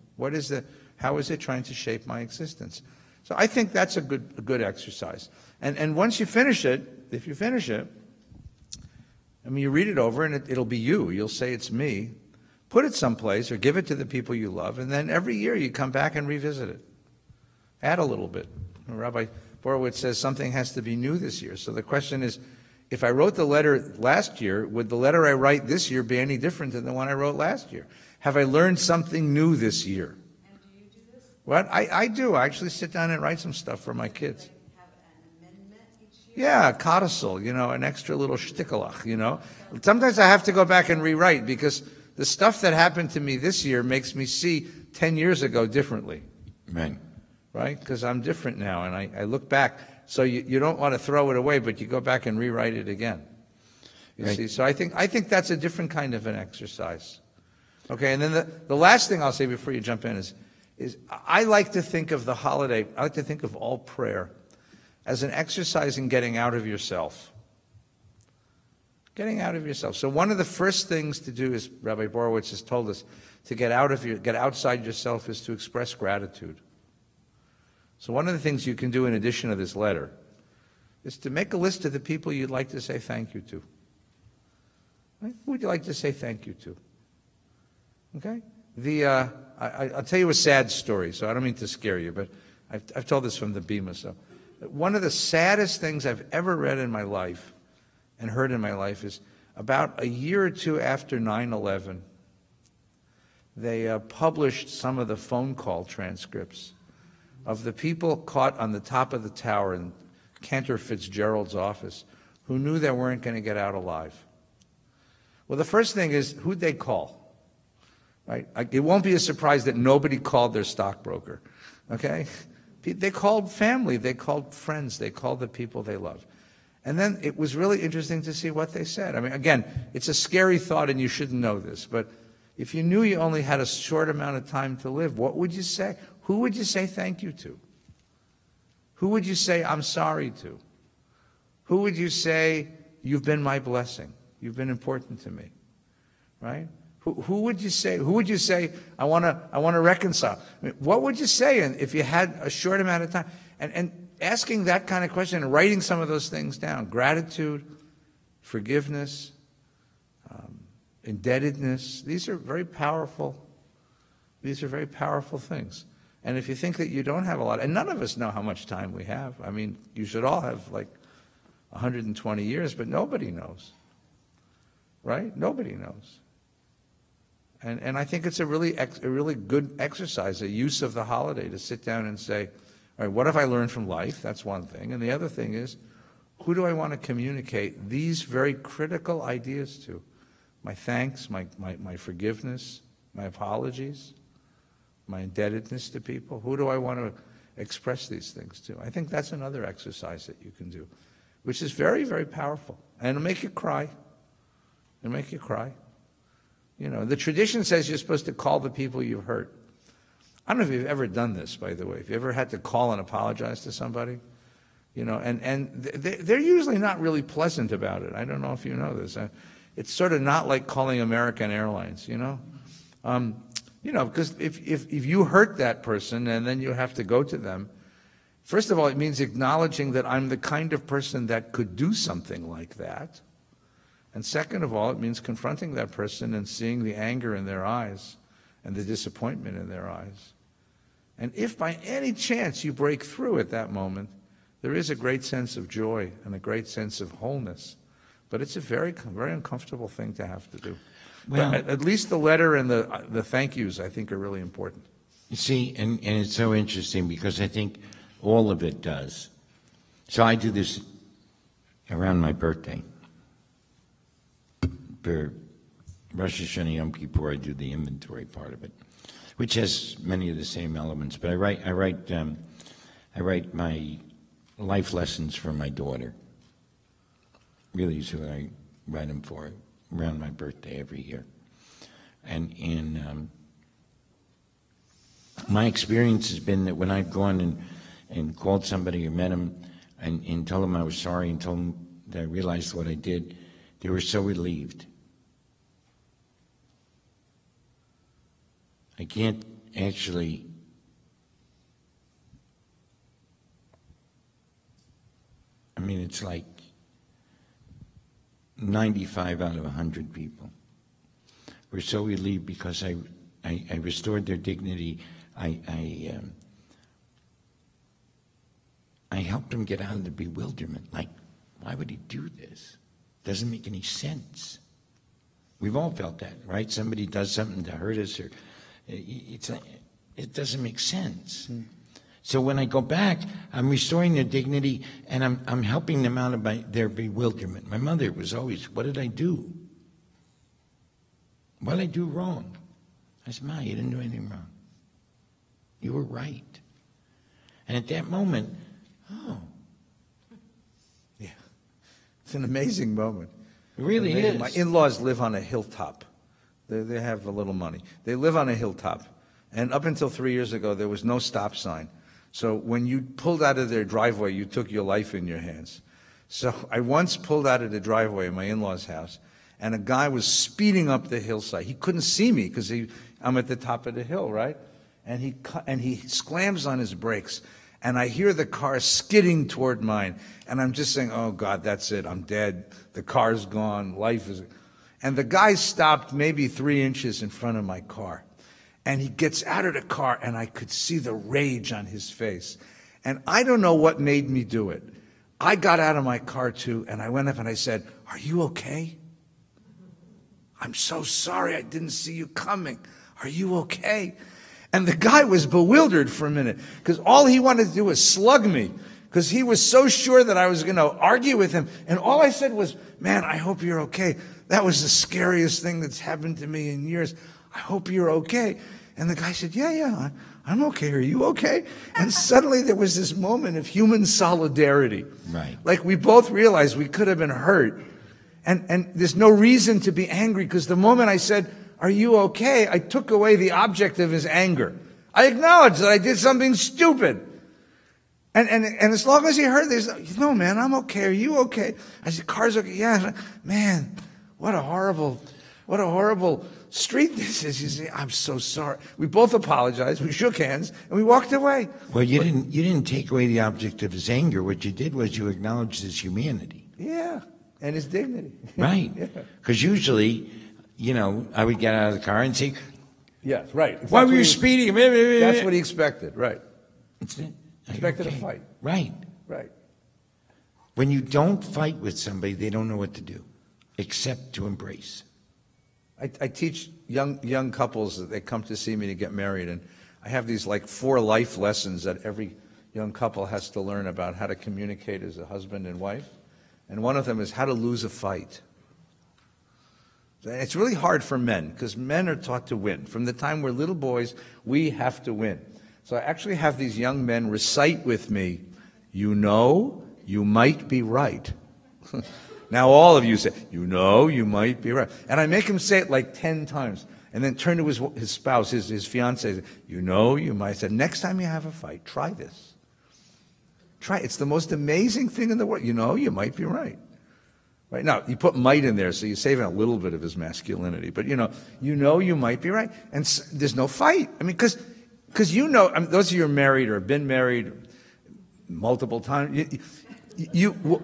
How is it trying to shape my existence? So I think that's a good exercise. And once you finish it, if you finish it, I mean, you read it over and it'll be you. You'll say it's me. Put it someplace or give it to the people you love, and then every year you come back and revisit it. Add a little bit. Rabbi Borowitz says something has to be new this year. So the question is, if I wrote the letter last year, would the letter I write this year be any different than the one I wrote last year? Have I learned something new this year? And do you do this? What? I do. I actually sit down and write some stuff for my kids. Have an amendment each year? Yeah, a codicil, an extra little shtickleach, Sometimes I have to go back and rewrite because the stuff that happened to me this year makes me see 10 years ago differently. Right? Because I'm different now, and I look back. So you don't want to throw it away, but you go back and rewrite it again. You see? So I think that's a different kind of an exercise. Okay, and then the last thing I'll say before you jump in is I like to think of the holiday, I like to think of all prayer as an exercise in getting out of yourself. Getting out of yourself. So one of the first things to do, as Rabbi Borowitz has told us, to get outside yourself is to express gratitude. So one of the things you can do in addition to this letter is to make a list of the people you'd like to say thank you to. Right? Who would you like to say thank you to? Okay? I'll tell you a sad story, so I don't mean to scare you, but I've told this from the Bima. So one of the saddest things I've ever read in my life and heard in my life is about a year or two after 9/11, they published some of the phone call transcripts of the people caught on the top of the tower in Cantor Fitzgerald's office who knew they weren't going to get out alive. Well, the first thing is, who'd they call? Right? It won't be a surprise that nobody called their stockbroker. Okay? They called family, they called friends, they called the people they loved. And then it was really interesting to see what they said. I mean, again, it's a scary thought and you shouldn't know this, but if you knew you only had a short amount of time to live, what would you say? Who would you say thank you to? Who would you say I'm sorry to? Who would you say you've been my blessing? You've been important to me, right? Who would you say? Who would you say I want to reconcile? I mean, what would you say if you had a short amount of time? And asking that kind of question and writing some of those things down: gratitude, forgiveness, indebtedness. These are very powerful. These are very powerful things. And if you think that you don't have a lot, and none of us know how much time we have. I mean, you should all have like 120 years, but nobody knows. Right? Nobody knows. And I think it's a really good exercise, a use of the holiday to sit down and say, all right, what have I learned from life? That's one thing. And the other thing is, who do I want to communicate these very critical ideas to? My thanks, my forgiveness, my apologies, my indebtedness to people. Who do I want to express these things to? I think that's another exercise that you can do, which is very, very powerful. And it'll make you cry. It'll make you cry. The tradition says you're supposed to call the people you've hurt. I don't know if you've ever done this, by the way. If you ever had to call and apologize to somebody, and they're usually not really pleasant about it. I don't know if you know this. It's sort of not like calling American Airlines, because if you hurt that person and then you have to go to them, first of all, it means acknowledging that I'm the kind of person that could do something like that. And second of all, it means confronting that person and seeing the anger in their eyes and the disappointment in their eyes. And if by any chance you break through at that moment, there is a great sense of joy and a great sense of wholeness. But it's a very, very uncomfortable thing to have to do. Well, but at least the letter and the thank yous, I think, are really important. You see, and it's so interesting because I think all of it does. So I do this around my birthday. For Rosh Hashanah, Yom Kippur, I do the inventory part of it, which has many of the same elements. But I write my life lessons for my daughter. Really is who I write them for around my birthday every year. And my experience has been that when I've gone and called somebody or met them and told them I was sorry and told them that I realized what I did, they were so relieved. I can't actually it's like 95 out of 100 people were so relieved because I restored their dignity. I helped them get out of the bewilderment. Like, why would he do this? Doesn't make any sense. We've all felt that, right? Somebody does something to hurt us, or it doesn't make sense. So when I go back, I'm restoring their dignity, and I'm helping them out of their bewilderment. My mother was always, what did I do? What did I do wrong? I said, Ma, you didn't do anything wrong. You were right. And at that moment, oh. Yeah. It's an amazing moment. It really is. My in-laws live on a hilltop. They have a little money. They live on a hilltop. And up until 3 years ago, there was no stop sign. So when you pulled out of their driveway, you took your life in your hands. So I once pulled out of the driveway in my in-laws' house, and a guy was speeding up the hillside. He couldn't see me because I'm at the top of the hill, right? And he slams on his brakes, and I hear the car skidding toward mine, and I'm just saying, oh, God, that's it. I'm dead. The car's gone. Life is... And the guy stopped maybe 3 inches in front of my car. And he gets out of the car, and I could see the rage on his face. And I don't know what made me do it. I got out of my car, too, and I went up and I said, are you okay? I'm so sorry I didn't see you coming. Are you okay? And the guy was bewildered for a minute, because all he wanted to do was slug me, because he was so sure that I was going to argue with him. And all I said was, man, I hope you're okay. That was the scariest thing that's happened to me in years. I hope you're okay. And the guy said, yeah, I'm okay. Are you okay? And suddenly there was this moment of human solidarity. Right. Like we both realized we could have been hurt. And there's no reason to be angry, because the moment I said, are you okay? I took away the object of his anger. I acknowledged that I did something stupid. And as long as he heard this, no, man, I'm okay. Are you okay? I said, car's okay. Yeah, man, what a horrible street this is. You say, I'm so sorry. We both apologized. We shook hands and we walked away. Well, you didn't take away the object of his anger. What you did was you acknowledged his humanity. Yeah, and his dignity. Right. Because usually, I would get out of the car and say, yes, right. Why were you speeding? That's what he expected, right. Expected a fight. Right. Right. When you don't fight with somebody, they don't know what to do, except to embrace. I teach young couples that they come to see me to get married, and I have these 4 life lessons that every young couple has to learn about how to communicate as a husband and wife. And one of them is how to lose a fight. It's really hard for men, because men are taught to win. From the time we're little boys, we have to win. So I actually have these young men recite with me, you might be right. Now all of you say, you might be right. And I make him say it 10 times. And then turn to his spouse, his fiance, you might. I said, next time you have a fight, try this. Try it. It's the most amazing thing in the world. You might be right. Right now, you put might in there, so you're saving a little bit of his masculinity. But you might be right. And there's no fight. I mean, because those of you who are married or have been married multiple times,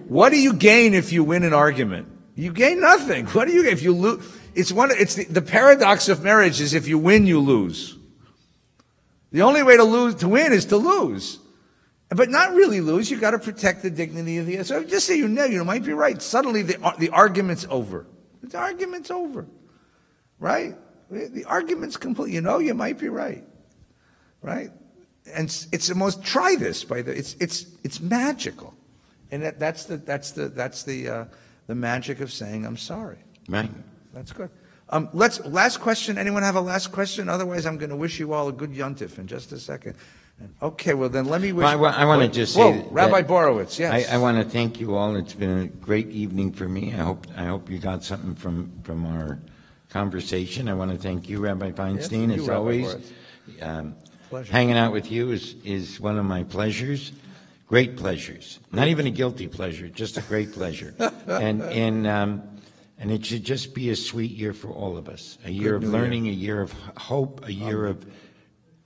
what do you gain if you win an argument? You gain nothing. What do you gain if you lose? It's the paradox of marriage is if you win, you lose. The only way to win is to lose. But not really lose. You got to protect the dignity of the other. So just say you might be right. Suddenly the argument's over. The argument's over. Right? The argument's complete. You might be right. Right? And it's the most, try this it's magical. And that's the magic of saying I'm sorry. Right. That's good. Last question. Anyone have a last question? Otherwise, I'm going to wish you all a good yontif in just a second. Okay, well then let me wish. Well, I want to just say, Rabbi Borowitz. Yes. I want to thank you all. It's been a great evening for me. I hope you got something from our conversation. I want to thank you, Rabbi Feinstein, yes, as always. Hanging out with you is one of my pleasures. Great pleasures. Not even a guilty pleasure, just a great pleasure. And it should just be a sweet year for all of us. A year of learning, a year of hope, a year of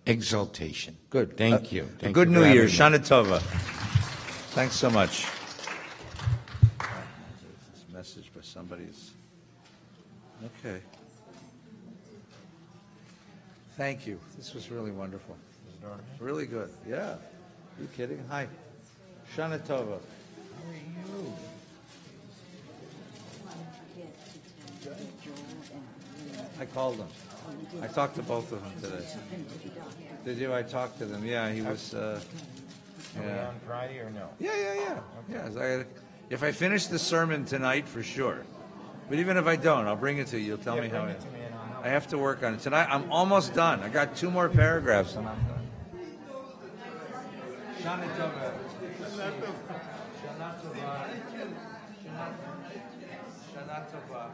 exaltation. Good. Thank you. Thank good you New Year. me. Shana Tova. Thanks so much. This message by somebody. Okay. Thank you. This was really wonderful. Really good. Yeah. You kidding? Hi. Shana Tova. How are you? I called him. I talked to both of them today. Did you? I talked to them. Yeah, he was. Are we on Friday or no? Yeah. If I finish the sermon tonight, for sure. But even if I don't, I'll bring it to you. You'll tell me how it is. I have to work on it tonight. I'm almost done. I got 2 more paragraphs, and I'm done. Shana Tova. Shana Tova. Shana Tova.